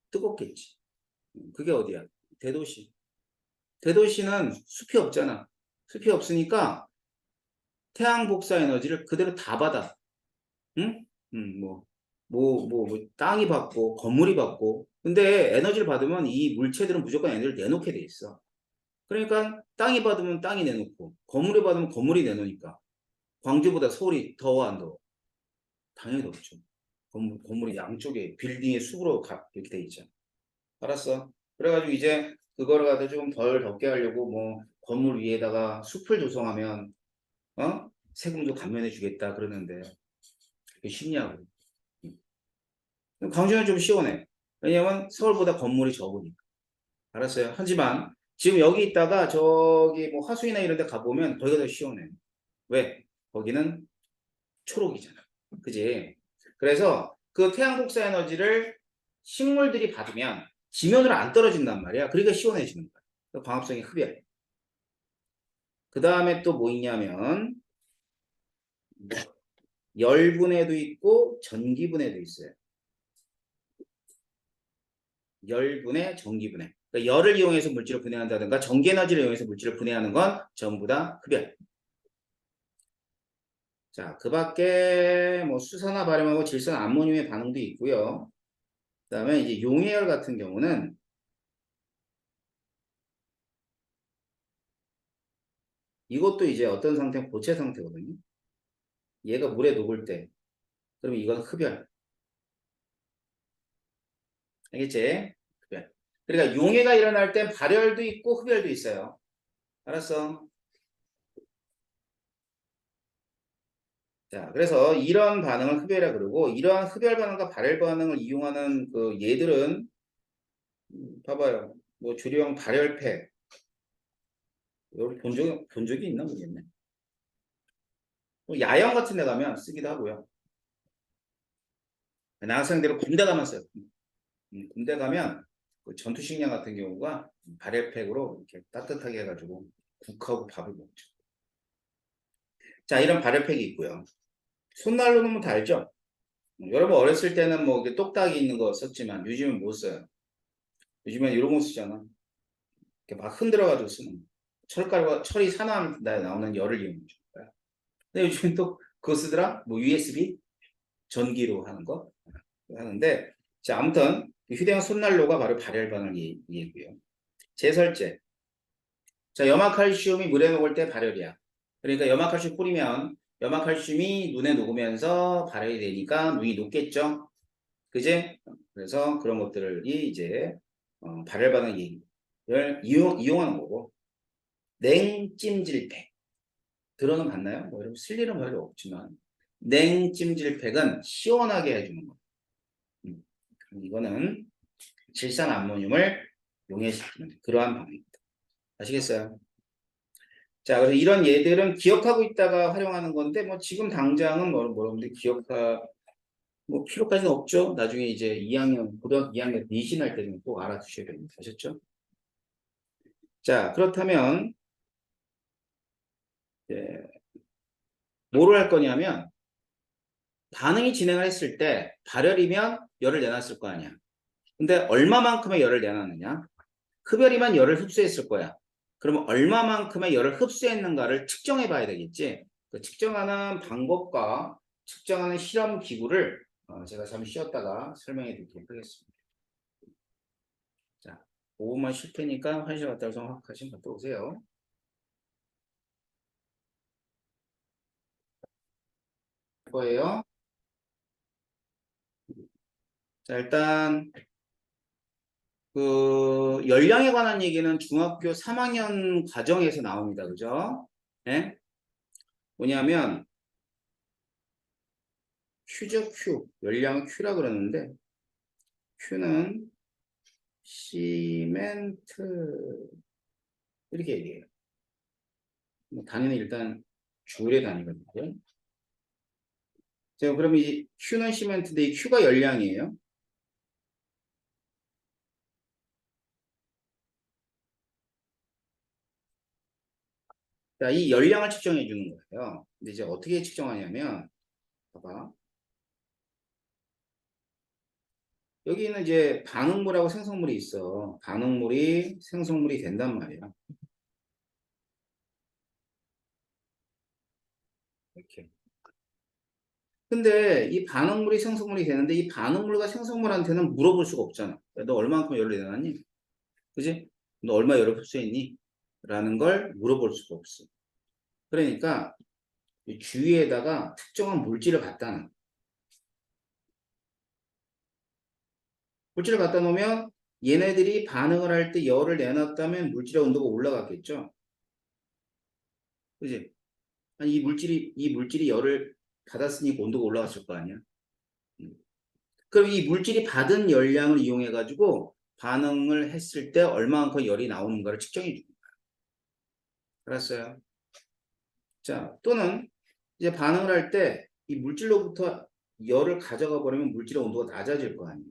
뜨겁겠지. 그게 어디야? 대도시. 대도시는 숲이 없잖아. 숲이 없으니까 태양 복사 에너지를 그대로 다 받아. 응? 땅이 받고, 건물이 받고. 근데 에너지를 받으면 이 물체들은 무조건 에너지를 내놓게 돼 있어. 그러니까 땅이 받으면 땅이 내놓고, 건물이 받으면 건물이 내놓으니까. 광주보다 서울이 더워 안 더워? 당연히 덥죠. 건물이 양쪽에 빌딩의 숲으로 이렇게 돼 있잖아. 알았어. 그래가지고 이제 그거를 갖다 좀 덜 덥게 하려고 뭐 건물 위에다가 숲을 조성하면 세금도 감면해 주겠다 그러는데 그게 쉽냐고. 광주는 좀 시원해. 왜냐면 서울보다 건물이 적으니까. 알았어요. 하지만 지금 여기 있다가 저기 뭐 하수이나 이런 데 가보면 거기가 더 시원해. 왜? 거기는 초록이잖아. 그지? 그래서 그 태양 복사 에너지를 식물들이 받으면 지면으로 안 떨어진단 말이야. 그러니까 시원해지는 거야. 광합성이 흡열. 그 다음에 또 뭐 있냐면 열분해도 있고 전기분해도 있어요. 열분해, 전기분해. 그러니까 열을 이용해서 물질을 분해한다든가 전기에너지를 이용해서 물질을 분해하는 건 전부 다 흡열. 자, 그 밖에 뭐 수산화 발염하고 질산 암모늄의 반응도 있고요. 그 다음에 이제 용해열 같은 경우는 이것도 이제 어떤 상태, 고체 상태거든요. 얘가 물에 녹을 때, 그러면 이건 흡열. 알겠지? 흡열. 그러니까 용해가 일어날 땐 발열도 있고 흡열도 있어요. 알았어? 자, 그래서 이런 반응을 흡열이라 그러고 이러한 흡열 반응과 발열 반응을 이용하는 그 얘들은 봐봐요. 뭐 조리형 발열팩 이걸 본 적이 있나 모르겠네. 뭐 야영 같은 데 가면 쓰기도 하고요. 남학생들은 군대 가면 써요. 군대 가면 그 전투식량 같은 경우가 발열팩으로 이렇게 따뜻하게 해가지고 국하고 밥을 먹죠. 자, 이런 발열팩이 있고요. 손난로는 뭐 다 알죠? 여러분 어렸을 때는 뭐 똑딱이 있는 거 썼지만 요즘은 못 써요. 요즘엔 이런 거 쓰잖아. 이렇게 막 흔들어가지고 쓰는 철가루가 철이 산화하면 나오는 열을 이용해 줄 거야. 근데 요즘엔 또 그거 쓰더라? 뭐 USB 전기로 하는 거 하는데 자 아무튼 휴대용 손난로가 바로 발열 반응을 얘기고요. 제설제. 자 염화칼슘이 물에 녹을 때 발열이야. 그러니까 염화칼슘 뿌리면 염화칼슘이 눈에 녹으면서 발열이 되니까 눈이 녹겠죠. 그지? 그래서 그런 것들이 이제 발열 반응 얘기를 이용하는 거고 냉찜질팩. 들어는 봤나요? 뭐 여러분 쓸 일은 별로 없지만 냉찜질팩은 시원하게 해주는 거. 이거는 질산 암모늄을 용해시키는 그러한 방법입니다. 아시겠어요? 자, 그래서 이런 예들은 기억하고 있다가 활용하는 건데 뭐 지금 당장은 여러분들 뭐 필요까지는 없죠. 나중에 이제 2학년 고등학교 2학년 내신할 때는 꼭 알아두셔야 됩니다. 아셨죠? 자, 그렇다면 예, 뭐를 할 거냐면 반응이 진행을 했을 때 발열이면 열을 내놨을 거 아니야. 근데 얼마만큼의 열을 내놨느냐? 흡열이만 열을 흡수했을 거야. 그러면 얼마만큼의 열을 흡수했는가를 측정해 봐야 되겠지. 그 측정하는 방법과 측정하는 실험 기구를 제가 잠시 쉬었다가 설명해 드리도록 하겠습니다. 자, 5분만 쉴 테니까 화장실 갔다 와서 확하신 갔다 오세요. 거예요. 자, 일단 그 열량에 관한 얘기는 중학교 3학년 과정에서 나옵니다. 그죠? 네? 뭐냐면 Q죠, Q. 열량은 Q라 그러는데 Q는 시멘트 이렇게 얘기해요. 단위는 일단 줄의 단위거든요. 자, 그럼 이 Q는 시멘트인데 이 Q가 열량이에요. 자, 이 열량을 측정해 주는 거예요. 근데 이제 어떻게 측정하냐면 봐봐. 여기는 이제 반응물하고 생성물이 있어. 반응물이 생성물이 된단 말이야. 이렇게. 근데 이 반응물이 생성물이 되는데 이 반응물과 생성물한테는 물어볼 수가 없잖아. 너 얼마만큼 열을 내놨니? 그지? 너 얼마 열을 흡수했니? 라는 걸 물어볼 수가 없어. 그러니까 이 주위에다가 특정한 물질을 갖다 놔. 물질을 갖다 놓으면 얘네들이 반응을 할 때 열을 내놨다면 물질의 온도가 올라갔겠죠. 그지? 아니 이 물질이 열을 받았으니까 온도가 올라갔을 거 아니야. 그럼 이 물질이 받은 열량을 이용해 가지고 반응을 했을 때 얼마만큼 열이 나오는가를 측정해 줍니다. 알았어요? 자, 또는 이제 반응을 할 때 이 물질로부터 열을 가져가 버리면 물질의 온도가 낮아질 거 아니에요.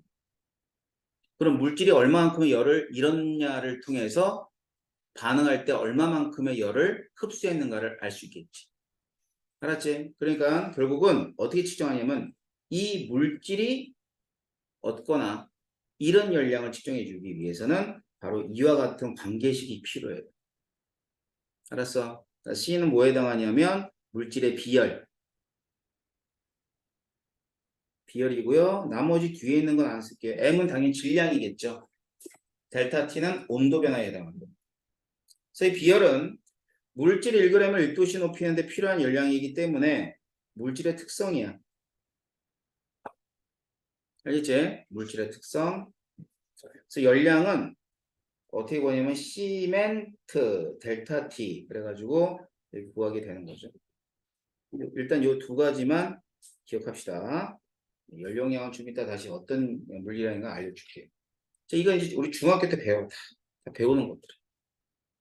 그럼 물질이 얼마만큼의 열을 잃었냐를 통해서 반응할 때 얼마만큼의 열을 흡수했는가를 알 수 있겠지. 알았지? 그러니까 결국은 어떻게 측정하냐면 이 물질이 얻거나 이런 열량을 측정해 주기 위해서는 바로 이와 같은 관계식이 필요해요. 알았어? C는 뭐에 해당하냐면 물질의 비열이고요. 나머지 뒤에 있는 건 안 쓸게요. M은 당연히 질량이겠죠. 델타 T는 온도 변화에 해당합니다. 그래서 이 비열은 물질 1g을 1도씨 높이는데 필요한 열량이기 때문에 물질의 특성이야. 알겠지? 물질의 특성. 그래서 열량은 어떻게 보냐면 시멘트 델타 T 그래가지고 이렇게 구하게 되는 거죠. 일단 이 두 가지만 기억합시다. 연령량은 좀 이따 다시 어떤 물리량인가 알려줄게요. 자, 이건 이제 우리 중학교 때 다 배우는 것들.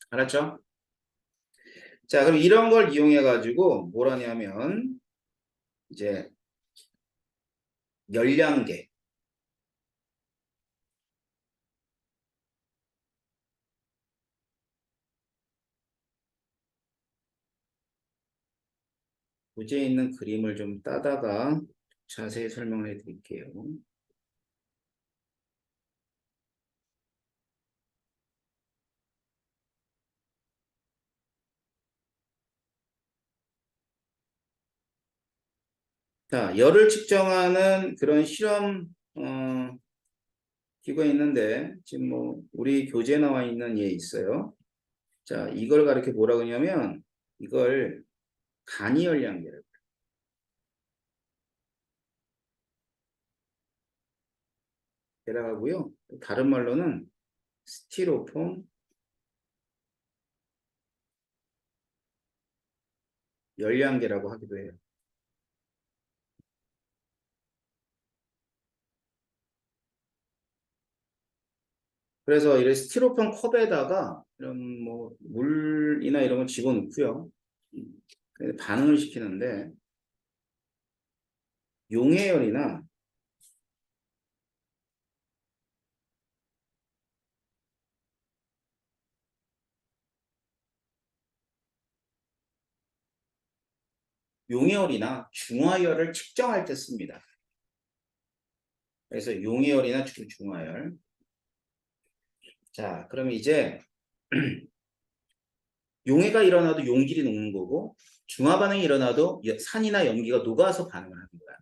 알았죠? 자, 그럼 이런 걸 이용해가지고 뭘 하냐면 이제 열량계. 부재에 있는 그림을 좀 따다가 자세히 설명을 해드릴게요. 자, 열을 측정하는 그런 실험 기구가 있는데 지금 뭐 우리 교재에 나와 있는 예 있어요. 자, 이걸 가리켜 뭐라 그러냐면 이걸 간이 열량계라고. 하고요. 다른 말로는 스티로폼 열량계라고 하기도 해요. 그래서 이 스티로폼 컵에다가 이런 뭐 물이나 이런 걸 집어넣고요. 반응을 시키는데 용해열이나 중화열을 측정할 때 씁니다. 그래서 용해열이나 중화열. 자, 그러면 이제 용해가 일어나도 용질이 녹는 거고 중화 반응이 일어나도 산이나 염기가 녹아서 반응을 하는 거야.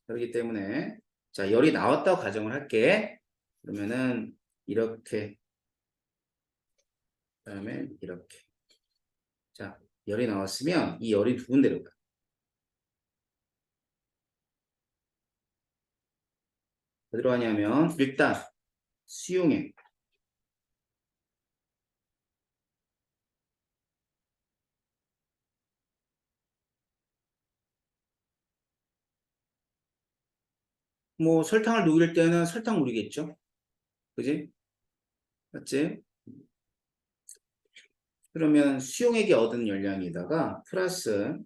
그렇기 때문에 자, 열이 나왔다고 가정을 할게. 그러면은 이렇게 그다음에 이렇게. 자, 열이 나왔으면 이 열이 두 군데로 가. 어디로 가냐면 일단 수용액. 뭐 설탕을 녹일 때는 설탕물이겠죠. 그지? 맞지? 그러면 수용액이 얻은 열량에다가 플러스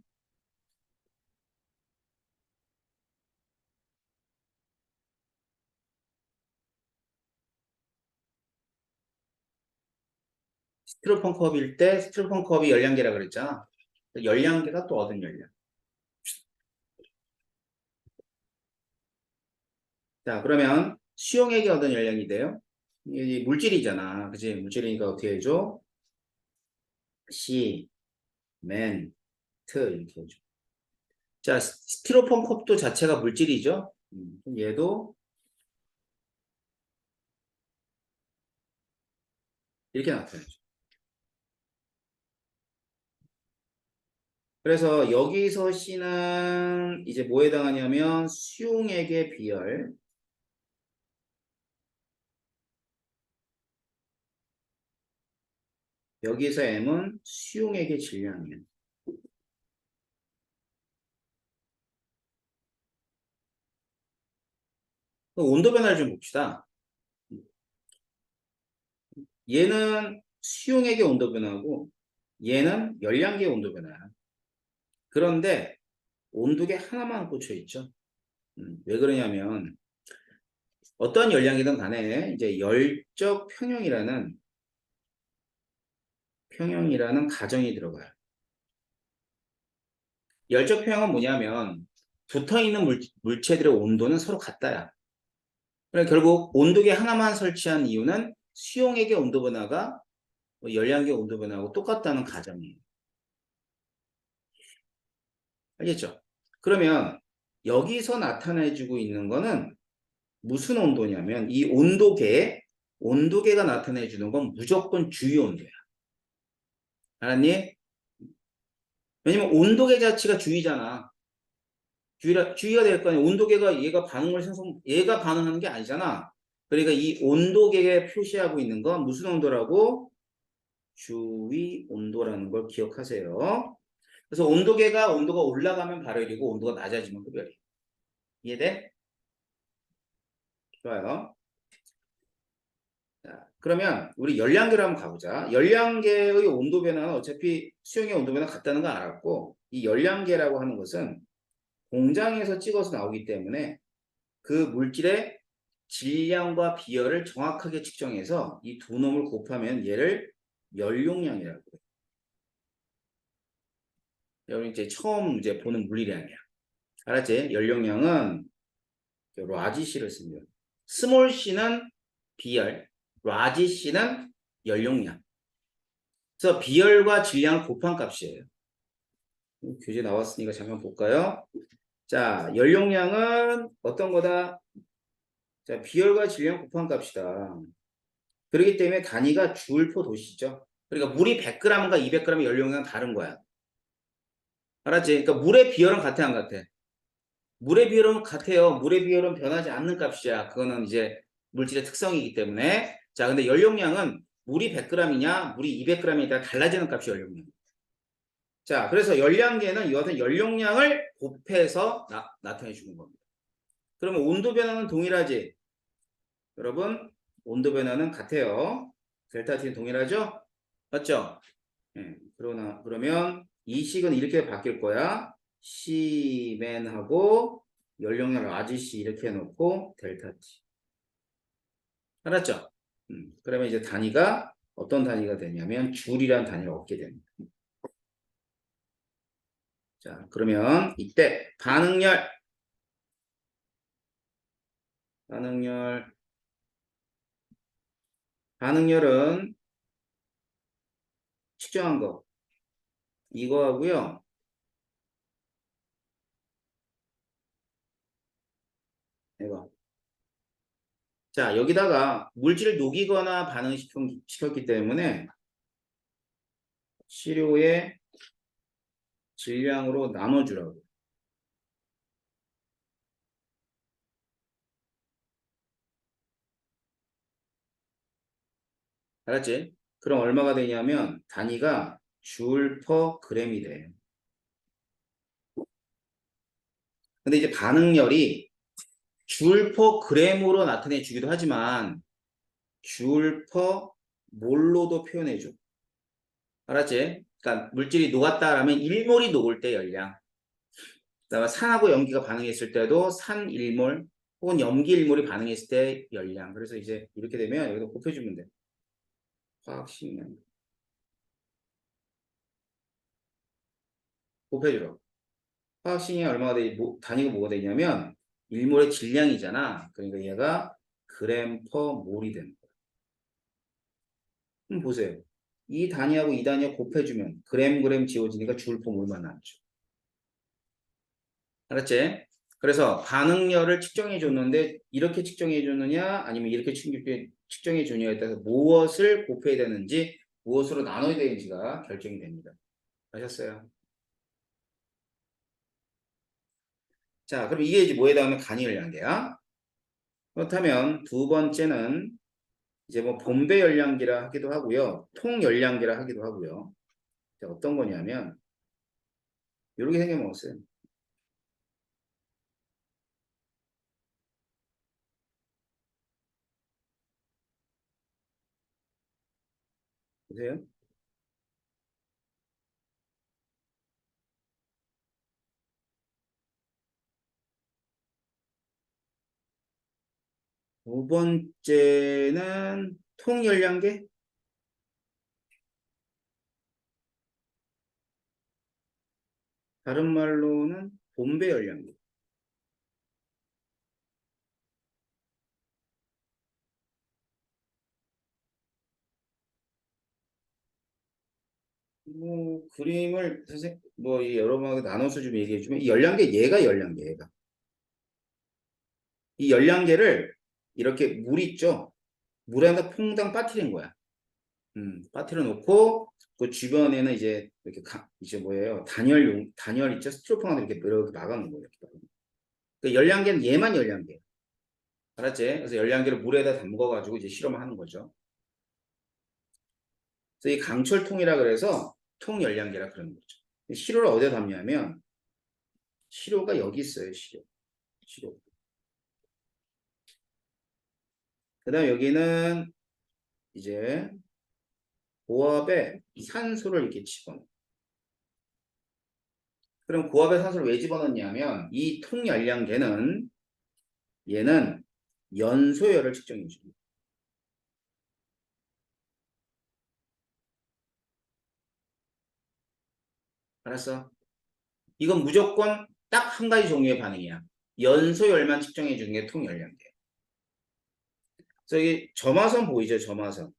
스티로폼 컵일 때 스티로폼 컵이 열량계라 그랬잖아. 열량계가 또 얻은 열량. 자, 그러면 수용액이 얻은 열량이 돼요. 이 물질이잖아. 그지? 물질이니까 어떻게 해줘? 시, 맨, 트 이렇게 해줘. 자, 스티로폼 컵도 자체가 물질이죠. 얘도 이렇게 나타나죠. 그래서 여기서 C는 이제 뭐에 해당하냐면 수용액의 비열. 여기서 M은 수용액의 질량이에요. 온도 변화를 좀 봅시다. 얘는 수용액의 온도 변화고 얘는 열량계의 온도 변화야. 그런데 온도계 하나만 꽂혀 있죠. 왜 그러냐면 어떤 열량이든 간에 이제 열적 평형이라는 평형이라는 가정이 들어가요. 열적 평형은 뭐냐면 붙어있는 물체들의 온도는 서로 같다야. 그래 결국 온도계 하나만 설치한 이유는 수용액의 온도 변화가 열량계 온도 변화하고 똑같다는 가정이에요. 알겠죠? 그러면 여기서 나타내주고 있는 거는 무슨 온도냐면 이 온도계가 나타내주는 건 무조건 주위 온도야. 알았니? 왜냐면 온도계 자체가 주위잖아. 주위가 될 거 아니야. 온도계가 얘가 반응하는 게 아니잖아. 그러니까 이 온도계에 표시하고 있는 건 무슨 온도라고? 주위 온도라는 걸 기억하세요. 그래서 온도가 올라가면 발열이고 온도가 낮아지면 흡열이. 이해돼? 좋아요. 자, 그러면 우리 열량계로 한번 가보자. 열량계의 온도 변화는 어차피 수용의 온도 변화 같다는 거 알았고 이 열량계라고 하는 것은 공장에서 찍어서 나오기 때문에 그 물질의 질량과 비열을 정확하게 측정해서 이 두 놈을 곱하면 얘를 열용량이라고 해요. 여러분 이제 처음 이제 보는 물리량이야. 알았지? 열용량은 라지 C를 씁니다. 스몰 C는 비열, 라지 C는 열용량. 그래서 비열과 질량을 곱한 값이에요. 교재 나왔으니까 잠깐 볼까요? 자, 열용량은 어떤 거다? 자, 비열과 질량 곱한 값이다. 그렇기 때문에 단위가 주울포 도시죠. 그러니까 물이 100g과 200g의 열용량 다른 거야. 알았지? 그러니까 물의 비열은 같아 안 같아? 물의 비율은 같아요. 물의 비율은 변하지 않는 값이야. 그거는 이제 물질의 특성이기 때문에. 자, 근데 열용량은 물이 100g이냐, 물이 200g이냐 따라 달라지는 값이 열용량. 자, 그래서 열량계는 이와 같은 열용량을 곱해서 나타내 주는 겁니다. 그러면 온도 변화는 동일하지? 여러분, 온도 변화는 같아요. 델타 T는 동일하죠? 맞죠? 그러면 이 식은 이렇게 바뀔 거야. C맨하고 연령량 RGC 이렇게 해놓고 델타 T. 알았죠? 그러면 이제 단위가 어떤 단위가 되냐면 줄이란 단위를 얻게 됩니다. 자, 그러면 이때 반응열, 반응열은 측정한 거 이거 하고요. 이거. 자, 여기다가 물질을 녹이거나 반응시켰기 때문에 시료의 질량으로 나눠주라고. 알았지? 그럼 얼마가 되냐면 단위가 줄 퍼 그램이 돼. 근데 이제 반응열이 줄 퍼 그램으로 나타내 주기도 하지만 줄 퍼 몰로도 표현해 줘. 알았지? 그러니까 물질이 녹았다라면 1몰이 녹을 때 열량. 그다음에 산하고 염기가 반응했을 때도 산 1몰 혹은 염기 1몰이 반응했을 때 열량. 그래서 이제 이렇게 되면 여기다 곱해주면 돼. 화학식량. 곱해주라. 화학식량이 얼마가 되지? 단위가 뭐가 되냐면 1몰의 질량이잖아. 그러니까 얘가 그램 퍼 몰이 되는 거야. 그럼 보세요. 이 단위하고 이 단위하고 곱해주면 그램 지워지니까 줄 퍼 몰만 나왔죠. 알았지? 그래서 반응열을 측정해 줬는데 이렇게 측정해 줬느냐 아니면 이렇게 측정해 주느냐에 따라서 무엇을 곱해야 되는지 무엇으로 나눠야 되는지가 결정이 됩니다. 아셨어요? 자, 그럼 이게 이제 뭐에 해당하면 간이열량계야. 그렇다면 두 번째는 이제 뭐 본배 열량기라 하기도 하고요. 통열량기라 하기도 하고요. 어떤 거냐면 이렇게 생겨먹었어요. 보세요. 두 번째는 통열량계. 다른 말로는 봄배 열량계. 뭐 그림을 선생 뭐 여러분하고 나눠서 좀 얘기해 주면 이 열량계 얘가 열량계 얘가 이 열량계를 이렇게 물 있죠 물에다 퐁당 빠뜨린 거야. 빠뜨려 놓고 그 주변에는 이제 이렇게 이제 뭐예요 단열 있죠 스티로폼 하나 이렇게 막아놓은 거예요. 그 열량계는 얘만 열량계. 알았지? 그래서 열량계를 물에다 담궈 가지고 이제 실험을 하는 거죠. 그래서 이 강철통이라 그래서 통열량계라 그러는 거죠. 시료를 어디에 담냐면 시료가 여기 있어요. 시료. 그 다음에 여기는 이제 고압에 산소를 이렇게 집어넣어. 그럼 고압에 산소를 왜 집어넣냐면 이 통열량계는 얘는 연소열을 측정해 줍니다. 알았어? 이건 무조건 딱 한 가지 종류의 반응이야. 연소열만 측정해 주는 게 통열량계. 그래서 이 점화선 보이죠? 점화선.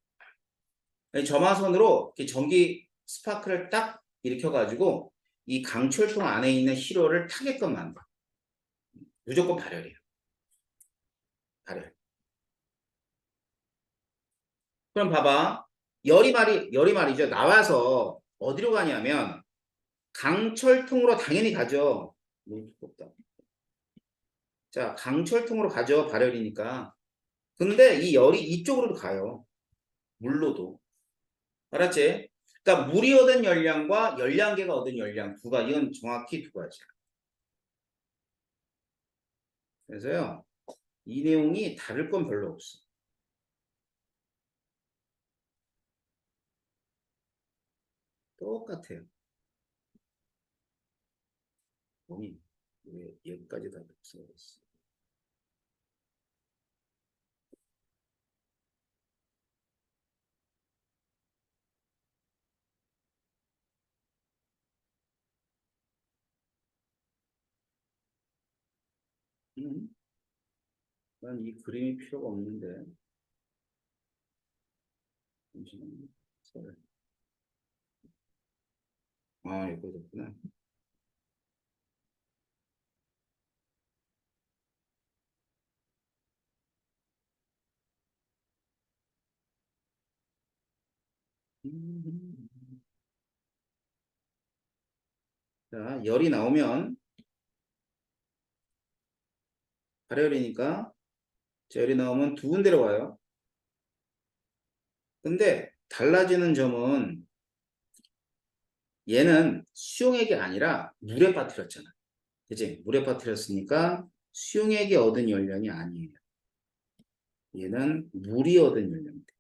이 점화선으로 전기 스파크를 딱 일으켜가지고 이 강철통 안에 있는 시료를 타게끔 만들어. 무조건 발열이에요. 발열. 그럼 봐봐. 열이 말이죠. 나와서 어디로 가냐면 강철통으로 당연히 가죠. 너무 두껍다. 자, 강철통으로 가죠. 발열이니까. 근데 이 열이 이쪽으로도 가요. 물로도. 알았지? 그러니까 물이 얻은 열량과 열량계가 얻은 열량 이건 정확히 두 가지야. 그래서요. 이 내용이 다를 건 별로 없어. 똑같아요. 아니, 왜 여기까지 다 없어졌어? 난 이 그림이 필요가 없는데. 잠시만요. 아, 이거 됐구나. 자, 열이 나오면 발열이니까 열이 나오면 두 군데로 와요. 근데 달라지는 점은 얘는 수용액이 아니라 물에 빠뜨렸잖아. 그치? 물에 빠뜨렸으니까 수용액이 얻은 열량이 아니에요. 얘는 물이 얻은 열량입니다.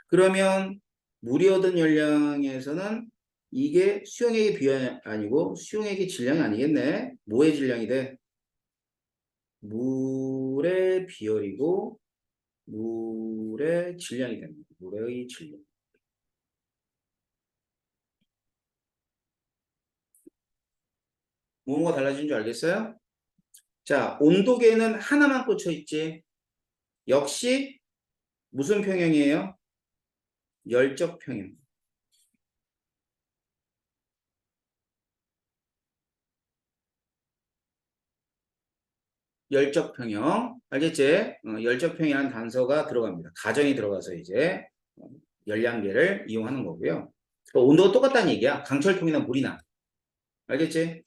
그러면 물이 얻은 열량에서는 이게 수용액의 비율이 아니고 수용액의 질량이 아니겠네. 뭐의 질량이 돼? 물의 비율이고 물의 질량이 됩니다. 물의 질량. 뭐가 달라진 줄 알겠어요? 자, 온도계는 하나만 꽂혀 있지. 역시 무슨 평형이에요? 열적 평형. 열적 평형. 알겠지? 열적 평형이라는 단서가 들어갑니다. 가정이 들어가서 이제 열량계를 이용하는 거고요. 온도가 똑같다는 얘기야. 강철통이나 물이나. 알겠지?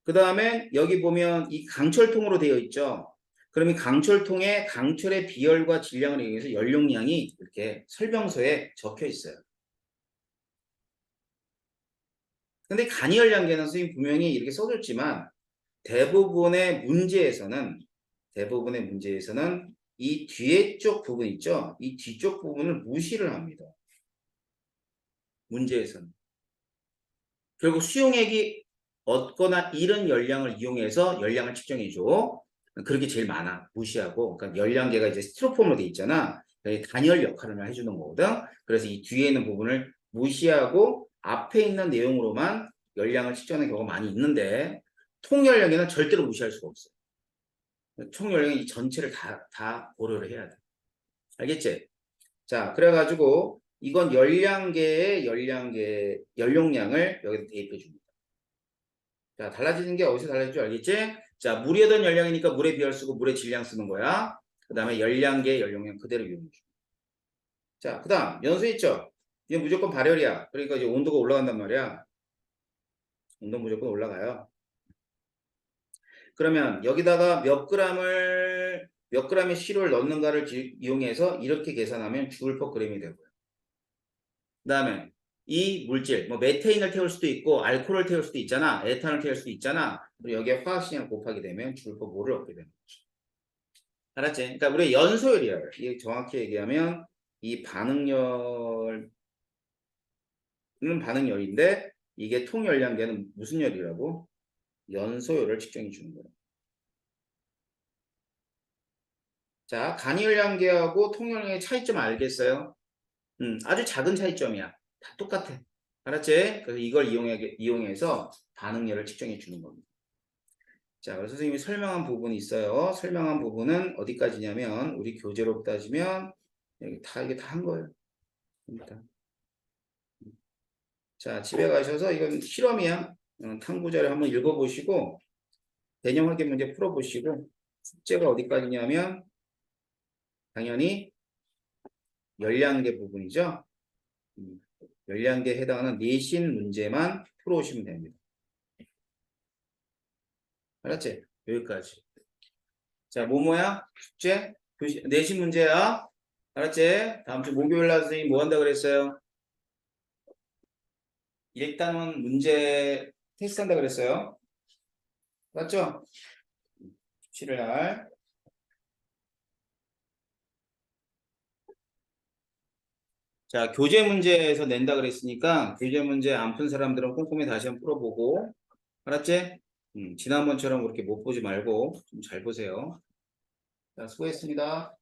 그 다음에 여기 보면 이 강철통으로 되어 있죠. 그럼 이 강철통에 강철의 비열과 질량을 이용해서 연료량이 이렇게 설명서에 적혀 있어요. 근데 간이열량계는 선생님 분명히 이렇게 써줬지만 대부분의 문제에서는 이 뒤에 쪽 부분 있죠. 이 뒤쪽 부분을 무시를 합니다. 문제에서는. 결국 수용액이 얻거나 잃은 열량을 이용해서 열량을 측정해줘. 그렇게 제일 많아. 무시하고. 그러니까 열량계가 이제 스티로폼으로 돼 있잖아. 단열 역할을 해주는 거거든. 그래서 이 뒤에 있는 부분을 무시하고 앞에 있는 내용으로만 열량을 측정하는 경우가 많이 있는데 통열량에는 절대로 무시할 수가 없어요. 총열량의 이 전체를 다 고려를 해야 돼. 알겠지? 자, 그래가지고 이건 연용량을 여기다 대입해 줍니다. 자, 달라지는 게 어디서 달라질 줄 알겠지? 자, 물이던 열량이니까 물의 비율 쓰고 물의 질량 쓰는 거야. 그 다음에 열량계, 연용량 그대로 이용해 줘. 자, 그 다음 연수 있죠? 이게 무조건 발열이야. 그러니까 이제 온도가 올라간단 말이야. 온도 무조건 올라가요. 그러면 여기다가 몇 g의 시료를 넣는가를 이용해서 이렇게 계산하면 J/g이 되고요. 그 다음에 이 물질, 뭐 메테인을 태울 수도 있고 알코올을 태울 수도 있잖아. 에탄을 태울 수도 있잖아. 그리고 여기에 화학식량을 곱하게 되면 J/몰을 얻게 되는 거죠. 알았지? 그러니까 우리 연소율이에요. 이게 정확히 얘기하면 이 반응열은 반응열인데 이게 통열량계는 무슨 열이라고? 연소율을 측정해 주는 거예요. 자, 간이열량계하고 통열량의 차이점 알겠어요? 아주 작은 차이점이야. 다 똑같아. 알았지? 그래서 이걸 이용해서 반응열을 측정해 주는 겁니다. 자, 그래서 선생님이 설명한 부분이 있어요. 설명한 부분은 어디까지냐면 우리 교재로 따지면 여기 이게 다 한 거예요. 그러니까. 자, 집에 가셔서 이건 실험이야. 탐구자를 한번 읽어보시고 개념 확인 문제 풀어보시고 숙제가 어디까지냐면 당연히 열량계 부분이죠. 열량계에 해당하는 내신 문제만 풀어오시면 됩니다. 알았지? 여기까지. 자, 뭐야? 숙제? 내신 문제야. 알았지? 다음 주 목요일 날 선생님 뭐 한다 그랬어요? 일단은 문제 테스트 한다 그랬어요. 맞죠? 17일 날. 자, 교재 문제에서 낸다 그랬으니까 교재 문제 안 푼 사람들은 꼼꼼히 다시 한번 풀어보고. 알았지? 지난번처럼 그렇게 못 보지 말고 좀 잘 보세요. 자, 수고했습니다.